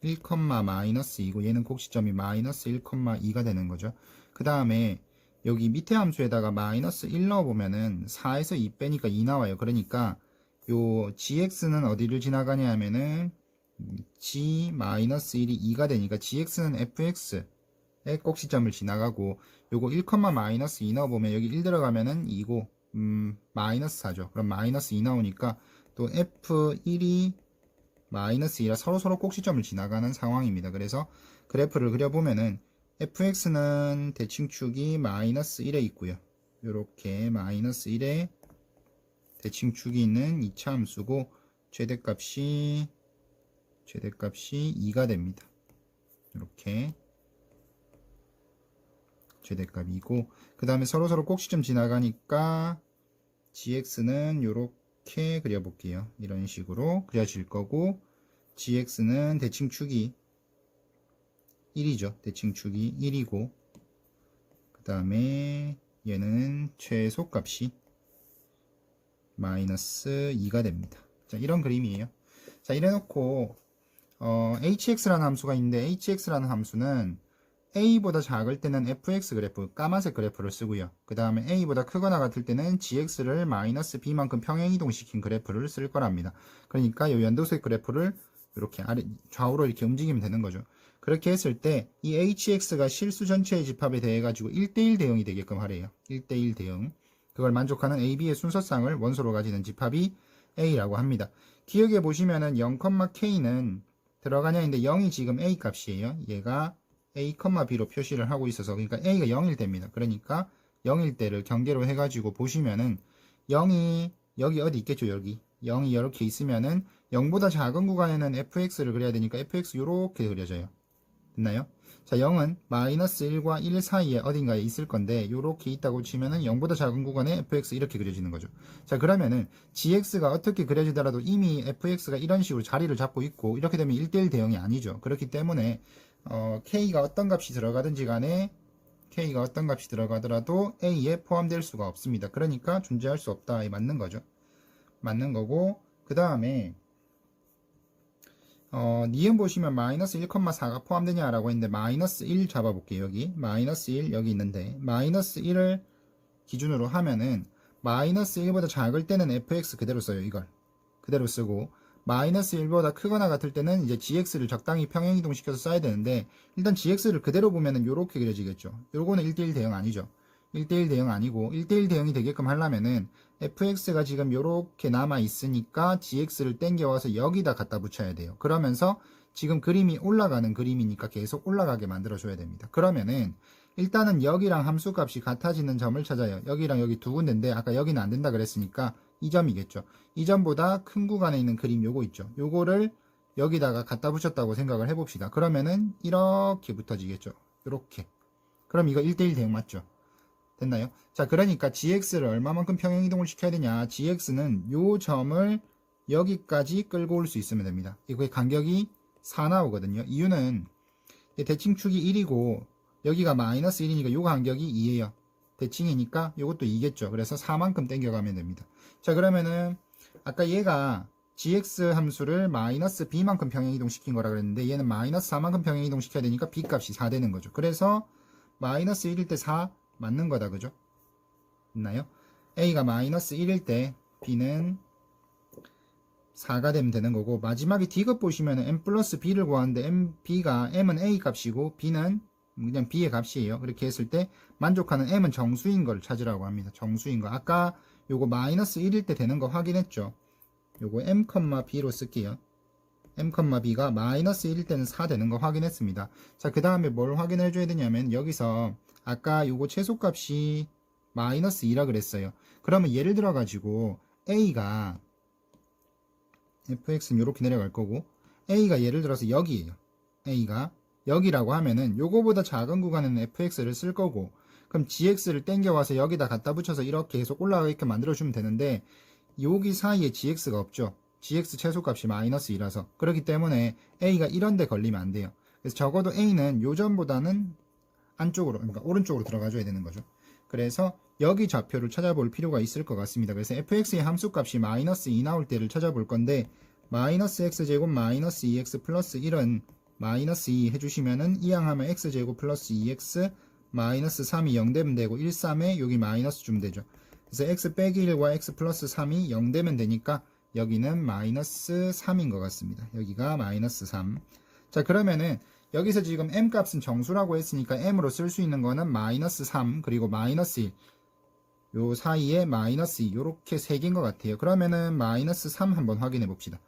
1, 마이너스 2고 얘는 꼭지점이 마이너스 1,2가 되는 거죠. 그 다음에 여기 밑에 함수에다가 마이너스 1 넣어보면은 4에서 2 빼니까 2 나와요. 그러니까 요 gx는 어디를 지나가냐 하면은 g 마이너스 1이 2가 되니까 gx는 fx의 꼭지점을 지나가고 요거 1, 마이너스 2 넣어보면 여기 1 들어가면은 2고 마이너스 4죠. 그럼 마이너스 2 나오니까 또 f1이 마이너스 2라 서로 꼭지점을 지나가는 상황입니다. 그래서 그래프를 그려보면은 fx는 대칭축이 마이너스 1에 있고요. 요렇게 마이너스 1에 대칭축이 있는 2차 함수고 최대값이 2가 됩니다. 이렇게 최대값이고 그 다음에 서로 꼭지점 지나가니까 gx는 요렇게 그려볼게요. 이런 식으로 그려질 거고 gx는 대칭축이 1이죠. 대칭축이 1이고 그 다음에 얘는 최소값이 마이너스 2가 됩니다. 자, 이런 그림이에요. 자, 이래놓고 hx라는 함수가 있는데 hx라는 함수는 a보다 작을 때는 fx 그래프, 까만색 그래프를 쓰고요. 그 다음에 a보다 크거나 같을 때는 gx를 마이너스 b만큼 평행이동시킨 그래프를 쓸 거랍니다. 그러니까 이 연도색 그래프를 이렇게 좌우로 이렇게 움직이면 되는 거죠. 그렇게 했을 때 이 hx가 실수 전체의 집합에 대해 가지고 1대1 대응이 되게끔 하래요. 1대1 대응. 그걸 만족하는 a, b의 순서쌍을 원소로 가지는 집합이 a라고 합니다. 기억해 보시면은 0, k는 들어가냐 했는데 0이 지금 a 값이에요. 얘가 a, b로 표시를 하고 있어서 그러니까 a가 0일 때입니다. 그러니까 0일 때를 경계로 해가지고 보시면은 0이 여기 어디 있겠죠. 여기 0이 이렇게 있으면은 0보다 작은 구간에는 fx를 그려야 되니까 fx 이렇게 그려져요. 됐나요? 자, 0은 마이너스 1과 1 사이에 어딘가에 있을 건데 이렇게 있다고 치면은 0보다 작은 구간에 fx 이렇게 그려지는 거죠. 자, 그러면은 gx가 어떻게 그려지더라도 이미 fx가 이런 식으로 자리를 잡고 있고 이렇게 되면 1대1 대응이 아니죠. 그렇기 때문에 k가 어떤 값이 들어가든지 간에 k가 어떤 값이 들어가더라도 a에 포함될 수가 없습니다. 그러니까 존재할 수 없다. 이 맞는 거죠. 맞는 거고 그 다음에 니은 보시면 마이너스 1,4가 포함되냐라고 했는데 마이너스 1 잡아볼게요. 여기 마이너스 1 여기 있는데 마이너스 1을 기준으로 하면은 마이너스 1보다 작을 때는 fx 그대로 써요. 이걸 그대로 쓰고 마이너스 1보다 크거나 같을 때는 이제 gx를 적당히 평행이동시켜서 써야 되는데 일단 gx를 그대로 보면은 요렇게 그려지겠죠. 요거는 1대1 대응 아니죠. 1대1 대응 아니고 1대1 대응이 되게끔 하려면은 fx가 지금 요렇게 남아 있으니까 gx를 땡겨와서 여기다 갖다 붙여야 돼요. 그러면서 지금 그림이 올라가는 그림이니까 계속 올라가게 만들어줘야 됩니다. 그러면은 일단은 여기랑 함수값이 같아지는 점을 찾아요. 여기랑 여기 두 군데인데 아까 여기는 안 된다 그랬으니까 이 점이겠죠. 이 점보다 큰 구간에 있는 그림 요거 있죠. 요거를 여기다가 갖다 붙였다고 생각을 해봅시다. 그러면은 이렇게 붙어지겠죠. 이렇게. 그럼 이거 1대1 대응 맞죠? 됐나요? 자, 그러니까 gx를 얼마만큼 평행이동을 시켜야 되냐? gx는 요 점을 여기까지 끌고 올 수 있으면 됩니다. 이거의 간격이 4 나오거든요. 이유는 대칭축이 1이고 여기가 마이너스 1이니까 요 간격이 2예요. 대칭이니까 요것도 2겠죠. 그래서 4만큼 땡겨가면 됩니다. 자, 그러면은 아까 얘가 gx 함수를 마이너스 b만큼 평행이동 시킨 거라 그랬는데 얘는 마이너스 4만큼 평행이동 시켜야 되니까 b 값이 4 되는 거죠. 그래서 마이너스 1일 때 4 맞는 거다. 그죠? 있나요? a가 마이너스 1일 때 b는 4가 되면 되는 거고, 마지막에 D급 보시면 m 플러스 b를 구하는데 m은 a 값이고 b는 그냥 b의 값이에요. 그렇게 했을 때 만족하는 m은 정수인 걸 찾으라고 합니다. 정수인 거. 아까 요거 마이너스 1일 때 되는 거 확인했죠. 요거 m, b로 쓸게요. m, b가 마이너스 1일 때는 4 되는 거 확인했습니다. 자, 그 다음에 뭘 확인해 줘야 되냐면 여기서 아까 요거 최소값이 마이너스 2라 그랬어요. 그러면 예를 들어 가지고 a가 fx는 이렇게 내려갈 거고 a가 예를 들어서 여기에요. a가 여기라고 하면은 요거보다 작은 구간에는 fx를 쓸 거고, 그럼 gx를 땡겨와서 여기다 갖다 붙여서 이렇게 계속 올라가게끔 만들어주면 되는데 여기 사이에 gx가 없죠. gx 최소값이 마이너스 2라서. 그렇기 때문에 a가 이런 데 걸리면 안 돼요. 그래서 적어도 a는 요 점보다는 안쪽으로, 그러니까 오른쪽으로 들어가줘야 되는 거죠. 그래서 여기 좌표를 찾아볼 필요가 있을 것 같습니다. 그래서 fx의 함수값이 마이너스 2 나올 때를 찾아볼 건데, 마이너스 x제곱 마이너스 2x 플러스 1은 마이너스 2 해주시면은 이항하면 x제곱 플러스 2x 마이너스 3이 0 되면 되고 1, 3에 여기 마이너스 주면 되죠. 그래서 x 빼기 1과 x 플러스 3이 0 되면 되니까 여기는 마이너스 3인 것 같습니다. 여기가 마이너스 3. 자, 그러면은 여기서 지금 m 값은 정수라고 했으니까 m으로 쓸 수 있는 거는 마이너스 3 그리고 마이너스 1, 요 사이에 마이너스 2, 요렇게 3개인 것 같아요. 그러면은 마이너스 3 한번 확인해 봅시다.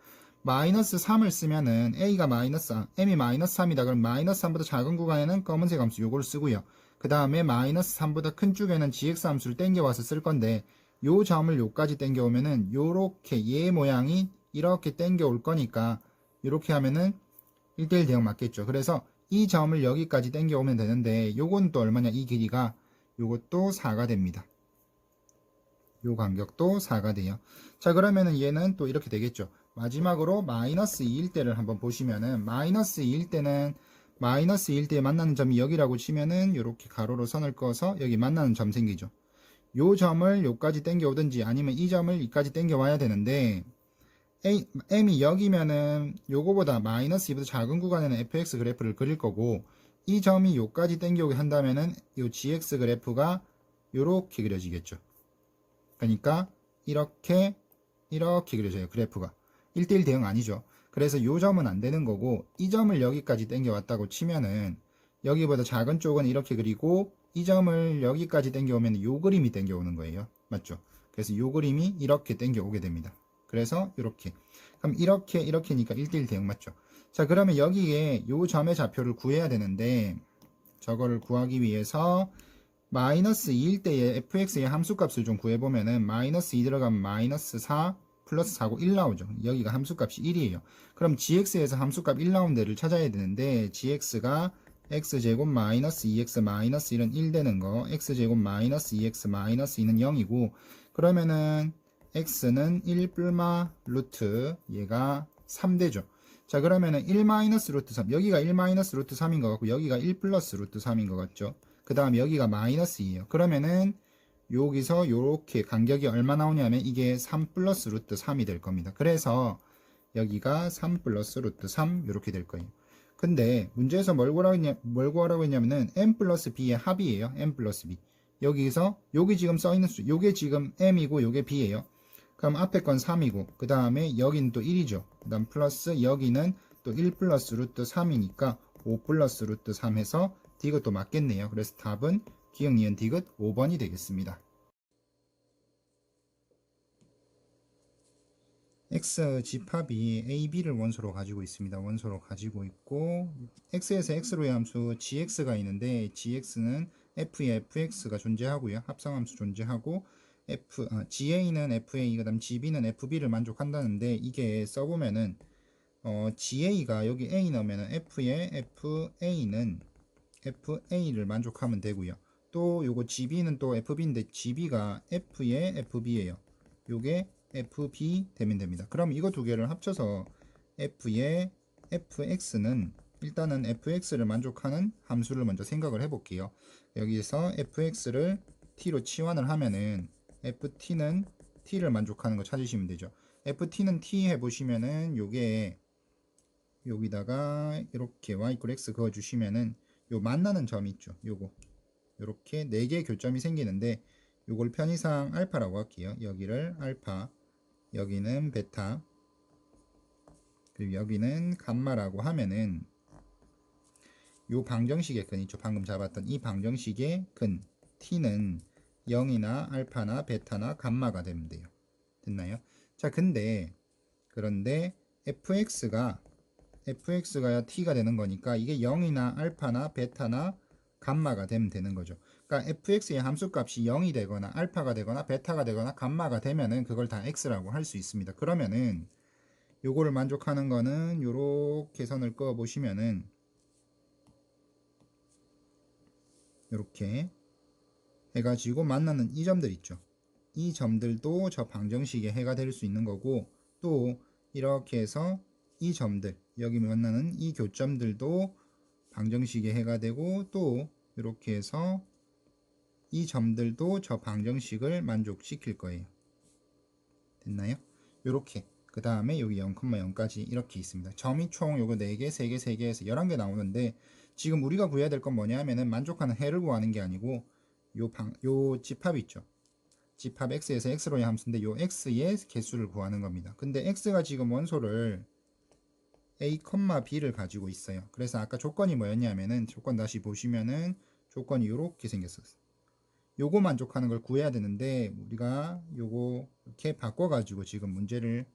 마이너스 3을 쓰면은 m이 마이너스 3이다. 그럼 마이너스 3보다 작은 구간에는 검은색 함수 요걸 쓰고요. 그 다음에 마이너스 3보다 큰 쪽에는 gx 함수를 땡겨와서 쓸 건데, 요 점을 요까지 땡겨오면은 요렇게 얘 모양이 이렇게 땡겨올 거니까 요렇게 하면은 1대1 대응 맞겠죠. 그래서 이 점을 여기까지 땡겨오면 되는데 요건 또 얼마냐, 이 길이가 요것도 4가 됩니다. 요 간격도 4가 돼요. 자, 그러면은 얘는 또 이렇게 되겠죠. 마지막으로 마이너스 2일 때를 한번 보시면은 마이너스 2일 때는 마이너스 2일 때 만나는 점이 여기라고 치면은 요렇게 가로로 선을 그어서 여기 만나는 점 생기죠. 요 점을 요까지 땡겨오든지 아니면 이 점을 이까지 땡겨와야 되는데 m이 여기면은 요거보다 마이너스 2보다 작은 구간에는 fx 그래프를 그릴 거고, 이 점이 요까지 땡겨오게 한다면은 요 gx 그래프가 요렇게 그려지겠죠. 그러니까 이렇게 그려져요. 그래프가 1대1 대응 아니죠. 그래서 요 점은 안 되는 거고, 이 점을 여기까지 땡겨왔다고 치면은 여기보다 작은 쪽은 이렇게 그리고 이 점을 여기까지 땡겨오면 요 그림이 땡겨오는 거예요. 맞죠? 그래서 요 그림이 이렇게 땡겨오게 됩니다. 그래서 이렇게. 그럼 이렇게니까 1대1 대응 맞죠? 자, 그러면 여기에 요 점의 좌표를 구해야 되는데, 저거를 구하기 위해서 마이너스 2일 때의 fx의 함수값을 좀 구해보면은 마이너스 2 들어가면 마이너스 4 플러스 4고 1 나오죠. 여기가 함수값이 1이에요. 그럼 gx에서 함수값 1 나온 데를 찾아야 되는데, gx가 x제곱 마이너스 2x 마이너스 1은 1 되는 거, x제곱 마이너스 2x 마이너스 2는 0이고, 그러면은 x는 1 뿔마 루트 얘가 3 되죠. 자, 그러면은 1 마이너스 루트 3, 여기가 1 마이너스 루트 3인 것 같고 여기가 1 플러스 루트 3인 것 같죠. 그 다음 여기가 마이너스 2예요. 그러면은 여기서 요렇게 간격이 얼마 나오냐면 이게 3 플러스 루트 3이 될 겁니다. 그래서 여기가 3 플러스 루트 3 이렇게 될 거예요. 근데 문제에서 뭘 구하라고 했냐면은 m 플러스 b의 합이에요. m 플러스 b. 여기서 여기 지금 써있는 수, 요게 지금 m이고 요게 b예요. 그럼 앞에 건 3이고 그 다음에 여기는 또 1이죠. 그 다음 플러스 여기는 또 1 플러스 루트 3이니까 5 플러스 루트 3 해서 D가 또 맞겠네요. 그래서 답은 기억 니은 디귿 5번이 되겠습니다. x 집합이 a, b를 원소로 가지고 있습니다. 원소로 가지고 있고 x에서 x로의 함수 gx가 있는데 gx는 f에 fx가 존재하고요. 합성함수 존재하고 ga는 fa 그 다음 gb는 fb를 만족한다는데 이게 써보면은 ga가 여기 a 넣으면은 f에 fa는 fa를 만족하면 되고요. 또 요거 gb는 또 fb인데 gb가 f에 fb예요. 요게 fb 되면 됩니다. 그럼 이거 두 개를 합쳐서 f의 fx는 일단은 fx를 만족하는 함수를 먼저 생각을 해 볼게요. 여기서 fx를 t로 치환을 하면은 ft는 t를 만족하는 거 찾으시면 되죠. ft는 t 해보시면은 요게 여기다가 이렇게 y = x 그어 주시면은 요 만나는 점이 있죠. 요거 요렇게 4개의 교점이 생기는데 요걸 편의상 알파라고 할게요. 여기를 알파, 여기는 베타, 그리고 여기는 감마라고 하면은 요 방정식의 근 있죠. 방금 잡았던 이 방정식의 근 t는 0이나 알파나 베타나 감마가 되면 돼요. 됐나요? 자, 그런데 fx가 t가 되는 거니까 이게 0이나 알파나 베타나 감마가 되면 되는 거죠. 그러니까 fx의 함수값이 0이 되거나 알파가 되거나 베타가 되거나 감마가 되면은 그걸 다 x라고 할 수 있습니다. 그러면은 요거를 만족하는 거는 요렇게 선을 그어 보시면은 요렇게 해가지고 만나는 이 점들 있죠. 이 점들도 저 방정식의 해가 될 수 있는 거고 또 이렇게 해서 이 점들 여기 만나는 이 교점들도 방정식의 해가 되고 또 이렇게 해서 이 점들도 저 방정식을 만족시킬 거예요. 됐나요? 요렇게 그 다음에 여기 0,0까지 이렇게 있습니다. 점이 총 요거 4개, 3개, 3개 해서 11개 나오는데 지금 우리가 구해야 될 건 뭐냐 하면은 만족하는 해를 구하는 게 아니고 요 집합이 있죠. 집합 x에서 x로의 함수인데 요 x의 개수를 구하는 겁니다. 근데 x가 지금 원소를 a, b를 가지고 있어요. 그래서 아까 조건이 뭐였냐면은 조건 다시 보시면은 조건이 이렇게 생겼었어요. 요거 만족하는 걸 구해야 되는데 우리가 요거 이렇게 바꿔가지고 지금 문제를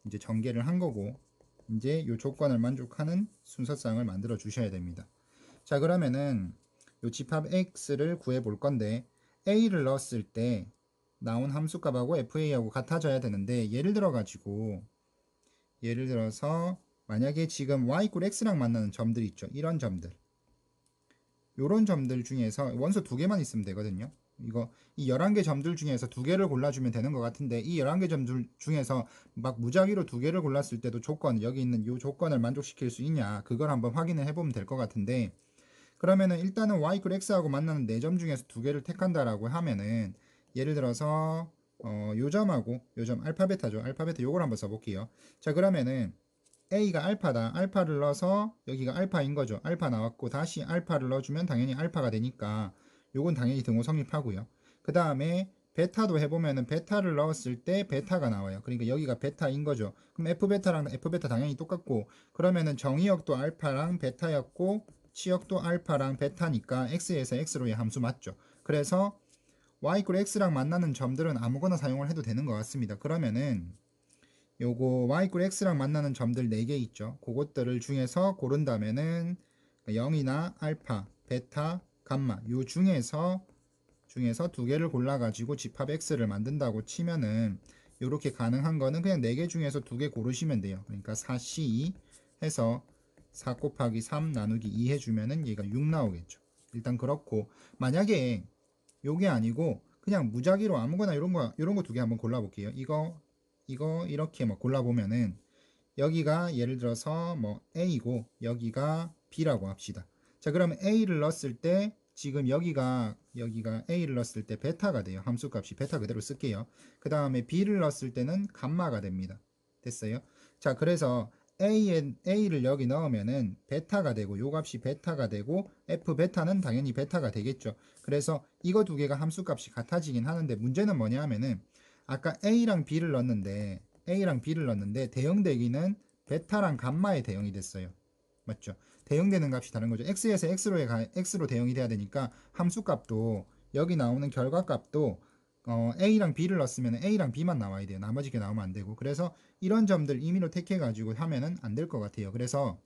이제 전개를 한 거고 이제 요 조건을 만족하는 순서상을 만들어 주셔야 됩니다. 자, 그러면은 요 집합 x를 구해 볼 건데 a를 넣었을 때 나온 함수값하고 fa하고 같아져야 되는데 예를 들어서 만약에 지금 y = x랑 만나는 점들 있죠. 이런 점들 요런 점들 중에서 원소 2개만 있으면 되거든요. 이 11개 점들 중에서 2개를 골라주면 되는 것 같은데 이 11개 점들 중에서 막 무작위로 2개를 골랐을 때도 여기 있는 이 조건을 만족시킬 수 있냐 그걸 한번 확인을 해보면 될 것 같은데 그러면은 일단은 y = x하고 만나는 4점 중에서 2개를 택한다라고 하면은 예를 들어서 요 점하고 요 점 알파 베타죠. 알파 베타 요걸 한번 써볼게요. 자, 그러면은 a가 알파다. 알파를 넣어서 여기가 알파인 거죠. 알파 나왔고 다시 알파를 넣어주면 당연히 알파가 되니까 요건 당연히 등호 성립하고요. 그 다음에 베타도 해보면은 베타를 넣었을 때 베타가 나와요. 그러니까 여기가 베타인 거죠. 그럼 f베타랑 f베타 당연히 똑같고 그러면은 정의역도 알파랑 베타였고 치역도 알파랑 베타니까 x에서 x로의 함수 맞죠. 그래서 y = x랑 만나는 점들은 아무거나 사용을 해도 되는 것 같습니다. 그러면은 요거 y = x랑 만나는 점들 4개 있죠. 그것들을 중에서 고른다면은 0이나 알파, 베타, 감마 요 중에서 2개를 골라가지고 집합 x를 만든다고 치면은 요렇게 가능한 거는 그냥 4개 중에서 2개 고르시면 돼요. 그러니까 4c 해서 4 곱하기 3 나누기 2 해주면은 얘가 6 나오겠죠. 일단 그렇고 만약에 요게 아니고 그냥 무작위로 아무거나 요런 거 2개 한번 골라볼게요. 이거 이렇게 뭐 골라보면은 여기가 예를 들어서 뭐 A고 여기가 B라고 합시다. 자, 그러면 A를 넣었을 때 지금 여기가 A를 넣었을 때 베타가 돼요. 함수값이 베타 그대로 쓸게요. 그 다음에 B를 넣었을 때는 감마가 됩니다. 됐어요? 자, 그래서 A를 여기 넣으면은 베타가 되고 요 값이 베타가 되고 F 베타는 당연히 베타가 되겠죠. 그래서 이거 2개가 함수값이 같아지긴 하는데 문제는 뭐냐 하면은 아까 A랑 B를 넣었는데 대응되기는 베타랑 감마의 대응이 됐어요. 맞죠? 대응되는 값이 다른 거죠. x에서 x로 대응이 돼야 되니까 함수값도 여기 나오는 결과값도 a랑 b를 넣었으면 a랑 b만 나와야 돼요. 나머지 게 나오면 안 되고. 그래서 이런 점들 임의로 택해가지고 하면은 안 될 것 같아요. 그래서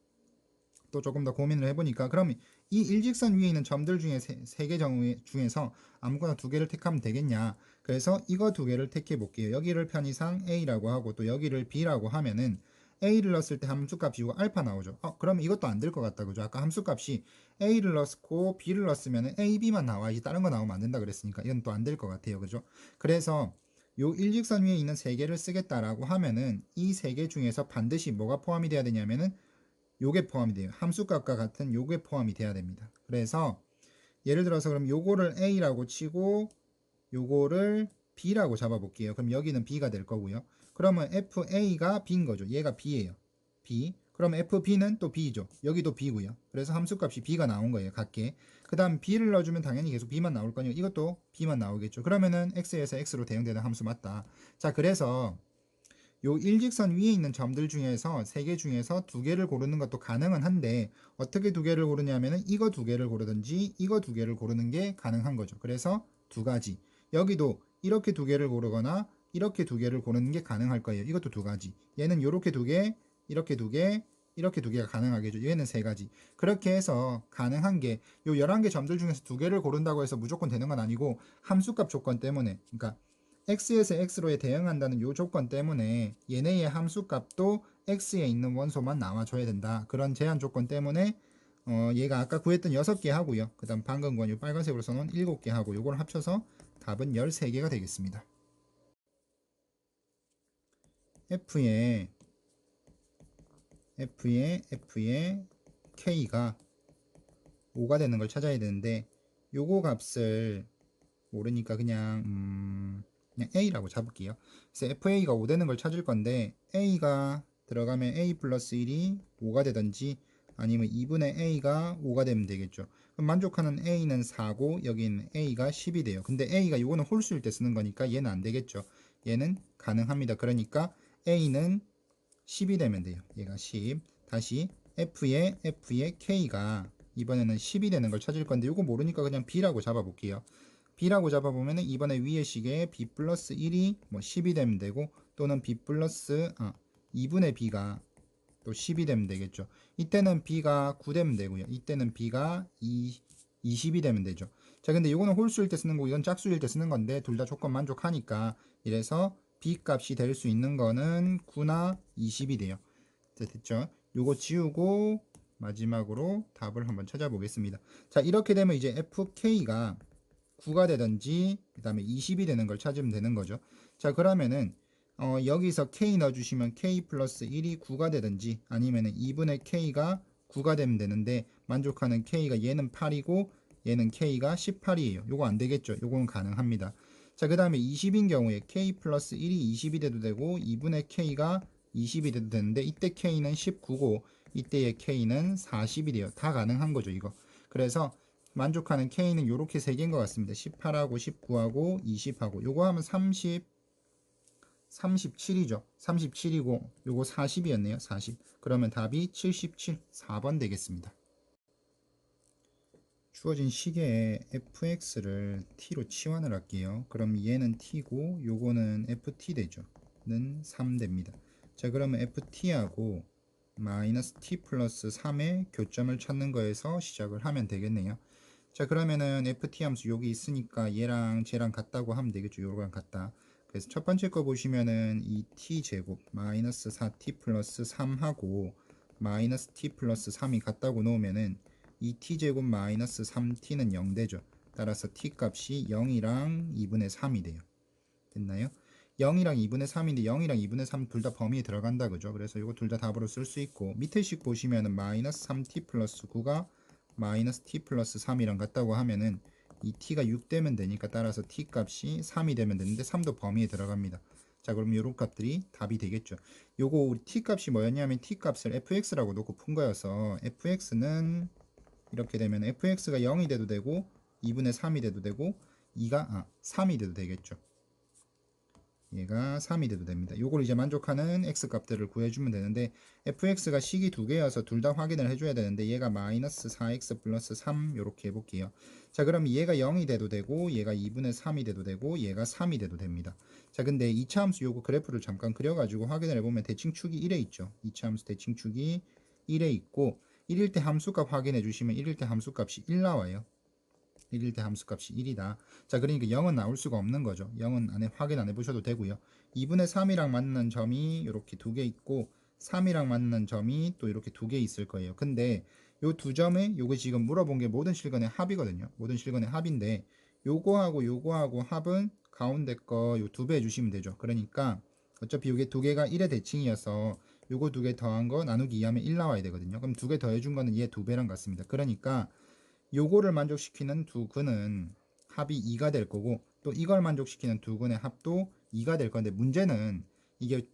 또 조금 더 고민을 해보니까 그럼 이 일직선 위에 있는 점들 중에 세 개 중에서 아무거나 두 개를 택하면 되겠냐. 그래서 이거 두 개를 택해 볼게요. 여기를 편의상 a라고 하고 또 여기를 b라고 하면은 a를 넣었을 때 함수값이 이거 알파 나오죠. 그러면 이것도 안 될 것 같다 그죠. 아까 함수값이 a를 넣었고 b를 넣었으면 a, b만 나와야지 다른 거 나오면 안 된다 그랬으니까 이건 또 안 될 것 같아요. 그죠. 그래서 요 일직선 위에 있는 세 개를 쓰겠다라고 하면은 이 세 개 중에서 반드시 뭐가 포함이 돼야 되냐면은 요게 포함이 돼요. 함수값과 같은 요게 포함이 돼야 됩니다. 그래서 예를 들어서 그럼 요거를 a라고 치고 요거를 b라고 잡아볼게요. 그럼 여기는 b가 될 거고요. 그러면 fa가 b인 거죠. 얘가 b예요. b. 그럼 fb는 또 b죠. 여기도 b고요. 그래서 함수값이 b가 나온 거예요. 같게. 그 다음 b를 넣어주면 당연히 계속 b만 나올 거니까 이것도 b만 나오겠죠. 그러면은 x에서 x로 대응되는 함수 맞다. 자, 그래서 요 일직선 위에 있는 점들 중에서 세 개 중에서 두 개를 고르는 것도 가능은 한데 어떻게 두 개를 고르냐면은 이거 두 개를 고르든지 이거 두 개를 고르는 게 가능한 거죠. 그래서 두 가지. 여기도 이렇게 두 개를 고르거나 이렇게 두 개를 고르는 게 가능할 거예요. 이것도 두 가지. 얘는 요렇게 두 개, 이렇게 두 개, 이렇게 두 개가 가능하겠죠. 얘는 세 가지. 그렇게 해서 가능한 게 요 11개 점들 중에서 두 개를 고른다고 해서 무조건 되는 건 아니고 함수값 조건 때문에 그러니까 x에서 x로에 대응한다는 요 조건 때문에 얘네의 함수값도 x에 있는 원소만 나와줘야 된다. 그런 제한 조건 때문에 얘가 아까 구했던 6개 하고요. 그 다음 방금 건 요 빨간색으로 써놓은 7개 하고 요걸 합쳐서 답은 13개가 되겠습니다. f의 k가 5가 되는 걸 찾아야 되는데 요거 값을 모르니까 그냥 a라고 잡을게요. 그래서 fa가 5 되는 걸 찾을 건데 a가 들어가면 a 플러스 1이 5가 되든지 아니면 2분의 a가 5가 되면 되겠죠. 그럼 만족하는 a는 4고 여기는 a가 10이 돼요. 근데 a가 요거는 홀수일 때 쓰는 거니까 얘는 안 되겠죠. 얘는 가능합니다. 그러니까 a는 10이 되면 돼요. 얘가 10. 다시 f의 k가 이번에는 10이 되는 걸 찾을 건데 요거 모르니까 그냥 b라고 잡아볼게요. b라고 잡아보면 이번에 위에 식에 b 플러스 1이 뭐 10이 되면 되고 또는 b 플러스 2분의 b가 또 10이 되면 되겠죠. 이때는 b가 9 되면 되고요. 이때는 b가 20이 되면 되죠. 자, 근데 이거는 홀수일 때 쓰는 거고 이건 짝수일 때 쓰는 건데 둘 다 조건 만족하니까 이래서 b 값이 될 수 있는 거는 9나 20이 돼요. 자, 됐죠? 요거 지우고 마지막으로 답을 한번 찾아보겠습니다. 자, 이렇게 되면 이제 fk가 9가 되든지 그 다음에 20이 되는 걸 찾으면 되는 거죠. 자, 그러면은 여기서 k 넣어주시면 k 플러스 1이 9가 되든지 아니면은 2분의 k가 9가 되면 되는데 만족하는 k가 얘는 8이고 얘는 k가 18이에요. 요거 안 되겠죠. 요거는 가능합니다. 자, 그 다음에 20인 경우에 k 플러스 1이 20이 돼도 되고 2분의 k가 20이 돼도 되는데 이때 k는 19고 이때의 k는 40이 돼요. 다 가능한 거죠, 이거. 그래서 만족하는 K는 요렇게 세 개인 것 같습니다. 18하고 19하고 20하고 요거 하면 37이죠. 37이고 요거 40이었네요. 40. 그러면 답이 77, 4번 되겠습니다. 주어진 시계에 fx를 t로 치환을 할게요. 그럼 얘는 t고 요거는 ft 되죠. 는 3 됩니다. 자, 그러면 ft하고 마이너스 t 플러스 3의 교점을 찾는 거에서 시작을 하면 되겠네요. 자, 그러면은 ft 함수 여기 있으니까 얘랑 쟤랑 같다고 하면 되겠죠. 요거랑 같다. 그래서 첫 번째 거 보시면은 이 t제곱 마이너스 4t 플러스 3하고 마이너스 t 플러스 3이 같다고 놓으면은 이 t제곱 마이너스 3t는 0 되죠. 따라서 t 값이 0이랑 2분의 3이 돼요. 됐나요? 0이랑 2분의 3인데 0이랑 2분의 3 둘 다 범위에 들어간다 그죠? 그래서 이거 둘 다 답으로 쓸 수 있고 밑에 식 보시면은 마이너스 3t 플러스 9가 마이너스 t 플러스 3이랑 같다고 하면은 이 t가 6 되면 되니까 따라서 t 값이 3이 되면 되는데 3도 범위에 들어갑니다. 자, 그럼 요런 값들이 답이 되겠죠. 요거 우리 t 값이 뭐였냐면 t 값을 fx라고 놓고 푼 거여서 fx는 이렇게 되면 fx가 0이 돼도 되고 2분의 3이 돼도 되고 3이 돼도 되겠죠. 얘가 3이 돼도 됩니다. 요걸 이제 만족하는 x 값들을 구해주면 되는데 fx가 식이 두 개여서 둘 다 확인을 해줘야 되는데 얘가 마이너스 4x 플러스 3 요렇게 해볼게요. 자 그럼 얘가 0이 돼도 되고 얘가 2분의 3이 돼도 되고 얘가 3이 돼도 됩니다. 자 근데 2차 함수 요거 그래프를 잠깐 그려가지고 확인을 해보면 대칭축이 1에 있죠. 2차 함수 대칭축이 1에 있고 1일 때 함수값 확인해 주시면 1일 때 함수값이 1 나와요. 1일 때 함수값이 1이다. 자 그러니까 0은 나올 수가 없는 거죠. 0은 확인 안 해보셔도 되고요. 2분의 3이랑 맞는 점이 이렇게 두 개 있고 3이랑 맞는 점이 또 이렇게 두 개 있을 거예요. 근데 요 두 점에 요거 지금 물어본 게 모든 실근의 합이거든요. 모든 실근의 합인데 요거하고 합은 가운데 거 요 두 배 해주시면 되죠. 그러니까 어차피 요게 두 개가 1의 대칭이어서 요거 두 개 더한 거 나누기 2하면 1 나와야 되거든요. 그럼 두 개 더해준 거는 얘 두 배랑 같습니다. 그러니까 요거를 만족시키는 두 근은 합이 2가 될 거고 또 이걸 만족시키는 두 근의 합도 2가 될 건데 문제는 이게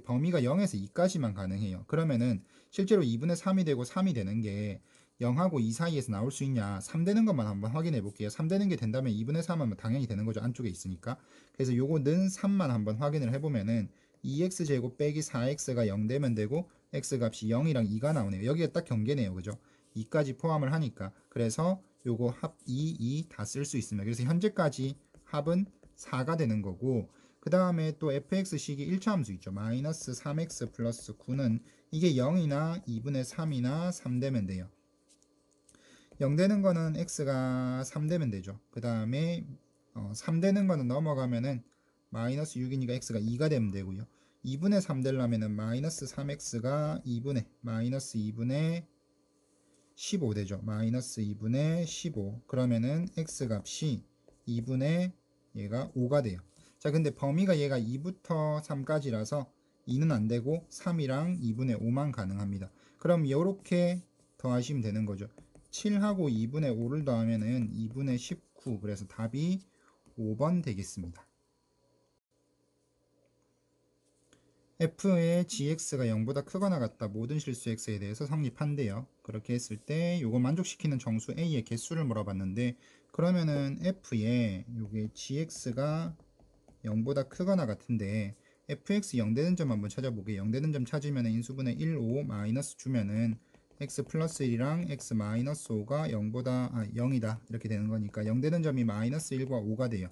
범위가 0에서 2까지만 가능해요. 그러면은 실제로 2분의 3이 되고 3이 되는 게 0하고 2 사이에서 나올 수 있냐 3 되는 것만 한번 확인해 볼게요. 3 되는 게 된다면 2분의 3하면 당연히 되는 거죠. 안쪽에 있으니까. 그래서 요거는 3만 한번 확인을 해보면은 2x제곱 빼기 4x가 0 되면 되고 x값이 0이랑 2가 나오네요. 여기가 딱 경계네요. 그죠? 2까지 포함을 하니까 그래서 요거 합 2, 2 다 쓸 수 있습니다. 그래서 현재까지 합은 4가 되는 거고 그 다음에 또 fx식이 1차 함수 있죠. 마이너스 3x 플러스 9는 이게 0이나 2분의 3이나 3 되면 돼요. 0 되는 거는 x가 3 되면 되죠. 그 다음에 3 되는 거는 넘어가면은 마이너스 6이니까 x가 2가 되면 되고요. 2분의 3 되려면은 마이너스 3x가 2분의 마이너스 2분의 15 되죠. 마이너스 2분의 15 그러면은 x값이 2분의 얘가 5가 돼요. 자 근데 범위가 얘가 2부터 3까지라서 2는 안 되고 3이랑 2분의 5만 가능합니다. 그럼 이렇게 더하시면 되는 거죠. 7하고 2분의 5를 더하면은 2분의 19 그래서 답이 5번 되겠습니다. f의 gx가 0보다 크거나 같다 모든 실수 x에 대해서 성립한대요. 그렇게 했을 때 요거 만족시키는 정수 a의 개수를 물어봤는데 그러면은 f의 요게 gx가 0보다 크거나 같은데 fx 0 되는 점 한번 찾아보게. 0 되는 점 찾으면 인수분해 1, 5 마이너스 주면은 x 플러스 1이랑 x 마이너스 5가 0이다 이렇게 되는 거니까 0 되는 점이 마이너스 1과 5가 돼요.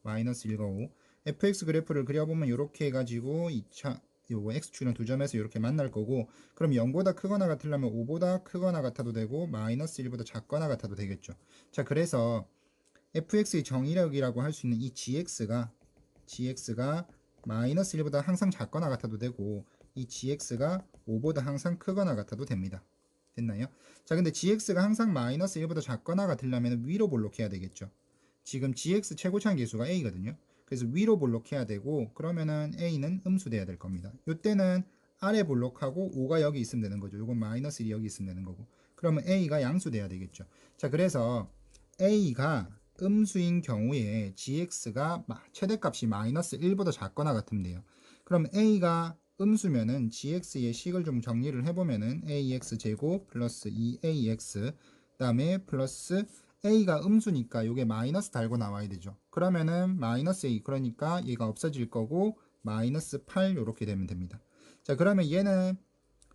마이너스 1과 5 fx 그래프를 그려보면 이렇게 해가지고 2차 요거 x축이랑 두 점에서 이렇게 만날 거고 그럼 0보다 크거나 같으려면 5보다 크거나 같아도 되고 마이너스 1보다 작거나 같아도 되겠죠. 자 그래서 fx의 정의력이라고 할 수 있는 이 gx가 마이너스 1보다 항상 작거나 같아도 되고 이 gx가 5보다 항상 크거나 같아도 됩니다. 됐나요? 자 근데 gx가 항상 마이너스 1보다 작거나 같으려면 위로 볼록해야 되겠죠. 지금 gx 최고차항 계수가 a거든요. 그래서 위로 볼록해야 되고 그러면은 a는 음수돼야 될 겁니다. 이때는 아래 볼록하고 5가 여기 있으면 되는 거죠. 요건 마이너스 1이 여기 있으면 되는 거고 그러면 a가 양수돼야 되겠죠. 자 그래서 a가 음수인 경우에 gx가 최대값이 마이너스 1보다 작거나 같으면 돼요. 그럼 a가 음수면은 gx의 식을 좀 정리를 해보면은 ax 제곱 플러스 2ax 그 다음에 플러스 a가 음수니까 이게 마이너스 달고 나와야 되죠. 그러면은 마이너스 a 그러니까 얘가 없어질 거고 마이너스 8 이렇게 되면 됩니다. 자 그러면 얘는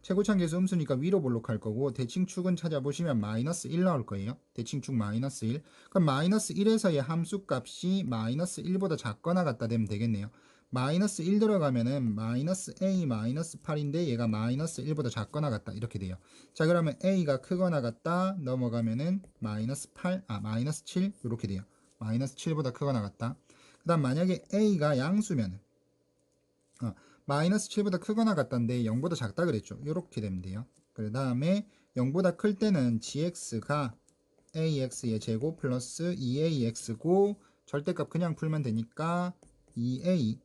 최고차항 계수 음수니까 위로 볼록할 거고 대칭축은 찾아보시면 마이너스 1 나올 거예요. 대칭축 마이너스 1. 그럼 마이너스 1에서의 함수값이 마이너스 1보다 작거나 같다 되면 되겠네요. 마이너스 1 들어가면은 마이너스 a 마이너스 8인데 얘가 마이너스 1보다 작거나 같다 이렇게 돼요. 자 그러면 a가 크거나 같다 넘어가면은 마이너스 7 이렇게 돼요. 마이너스 7보다 크거나 같다. 그 다음 만약에 a가 양수면은 마이너스 7보다 크거나 같다인데 0보다 작다 그랬죠. 이렇게 되면 돼요. 그 다음에 0보다 클 때는 gx가 ax의 제곱 플러스 2ax고 절대값 그냥 풀면 되니까 2a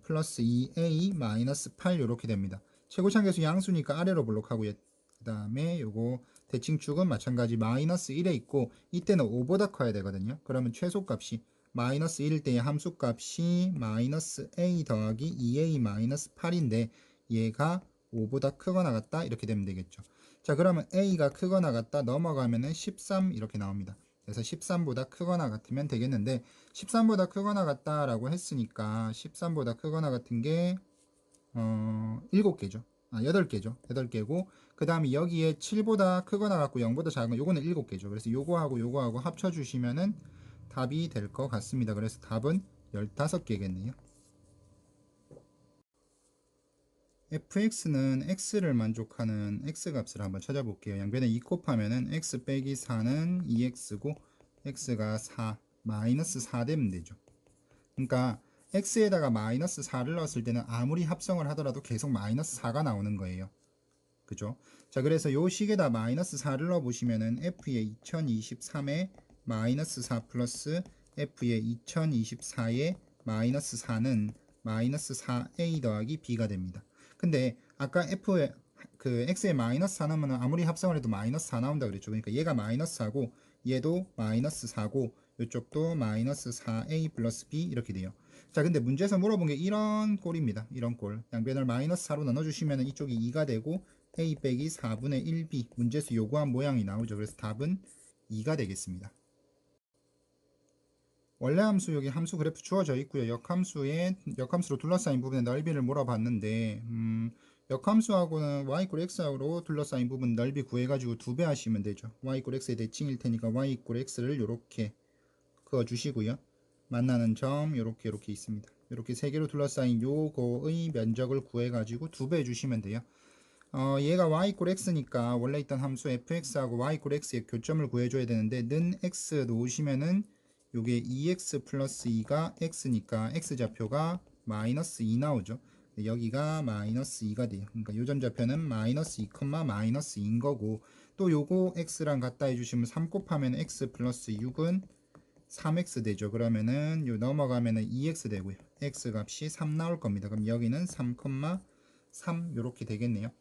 플러스 2a 마이너스 8 이렇게 됩니다. 최고차항 계수 양수니까 아래로 블록하고요. 그 다음에 요거 대칭축은 마찬가지 마이너스 1에 있고 이때는 5보다 커야 되거든요. 그러면 최소값이 마이너스 1일 때의 함수값이 마이너스 a 더하기 2a 마이너스 8인데 얘가 5보다 크거나 같다 이렇게 되면 되겠죠. 자 그러면 a가 크거나 같다 넘어가면은 13 이렇게 나옵니다. 그래서 13보다 크거나 같으면 되겠는데 13보다 크거나 같다라고 했으니까 13보다 크거나 같은 게 7개죠. 8개죠. 8개고 그 다음에 여기에 7보다 크거나 같고 0보다 작은 거 요거는 7개죠. 그래서 요거하고 합쳐주시면은 답이 될 것 같습니다. 그래서 답은 15개겠네요. fx는 x를 만족하는 x값을 한번 찾아볼게요. 양변에 2 곱하면은 x 빼기 4는 2x고 x가 4, 마이너스 4 되면 되죠. 그러니까 x에다가 마이너스 4를 넣었을 때는 아무리 합성을 하더라도 계속 마이너스 4가 나오는 거예요. 그죠? 자, 그래서 요 식에다 마이너스 4를 넣어 보시면은 f의 2023에 마이너스 4 플러스 f의 2024에 마이너스 4는 마이너스 4a 더하기 b가 됩니다. 근데 아까 f의 그 x에 마이너스 4 넣으면 아무리 합성을 해도 마이너스 4 나온다 그랬죠. 그러니까 얘가 마이너스 4고 얘도 마이너스 4고 이쪽도 마이너스 4a 플러스 b 이렇게 돼요. 자, 근데 문제에서 물어본 게 이런 꼴입니다. 이런 꼴. 양변을 마이너스 4로 나눠주시면 이쪽이 2가 되고 a 빼기 4분의 1b 문제에서 요구한 모양이 나오죠. 그래서 답은 2가 되겠습니다. 원래 함수 여기 함수 그래프 주어져 있고요. 역함수로 둘러싸인 부분의 넓이를 물어봤는데 역함수하고는 y = x하고 둘러싸인 부분 넓이 구해가지고 2배 하시면 되죠. y = x의 대칭일 테니까 y = x를 이렇게 그어주시고요. 만나는 점 이렇게 있습니다. 이렇게 3개로 둘러싸인 요거의 면적을 구해가지고 2배 해주시면 돼요. 얘가 y = x니까 원래 있던 함수 fx하고 y = x의 교점을 구해줘야 되는데 는 x 놓으시면은 요게 2x 플러스 2가 x니까 x좌표가 마이너스 2 나오죠. 여기가 마이너스 2가 돼요. 그러니까 요점 좌표는 마이너스 2, 마이너스 2인 거고 또 요거 x랑 같다 해주시면 3 곱하면 x 플러스 6은 3x 되죠. 그러면은 요 넘어가면은 2x 되고요. x 값이 3 나올 겁니다. 그럼 여기는 3,3 요렇게 되겠네요.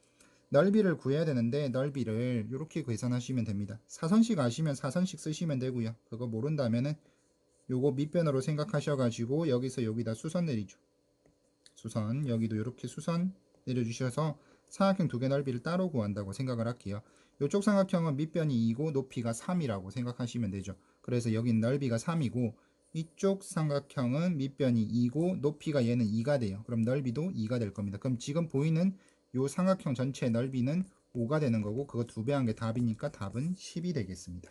넓이를 구해야 되는데 넓이를 이렇게 계산하시면 됩니다. 사선식 아시면 사선식 쓰시면 되고요. 그거 모른다면은 요거 밑변으로 생각하셔가지고 여기서 여기다 수선 내리죠. 수선 여기도 이렇게 수선 내려주셔서 삼각형 두 개 넓이를 따로 구한다고 생각을 할게요. 이쪽 삼각형은 밑변이 2고 높이가 3이라고 생각하시면 되죠. 그래서 여긴 넓이가 3이고 이쪽 삼각형은 밑변이 2고 높이가 얘는 2가 돼요. 그럼 넓이도 2가 될 겁니다. 그럼 지금 보이는 요 삼각형 전체 넓이는 5가 되는 거고 그거 2배 한 게 답이니까 답은 10이 되겠습니다.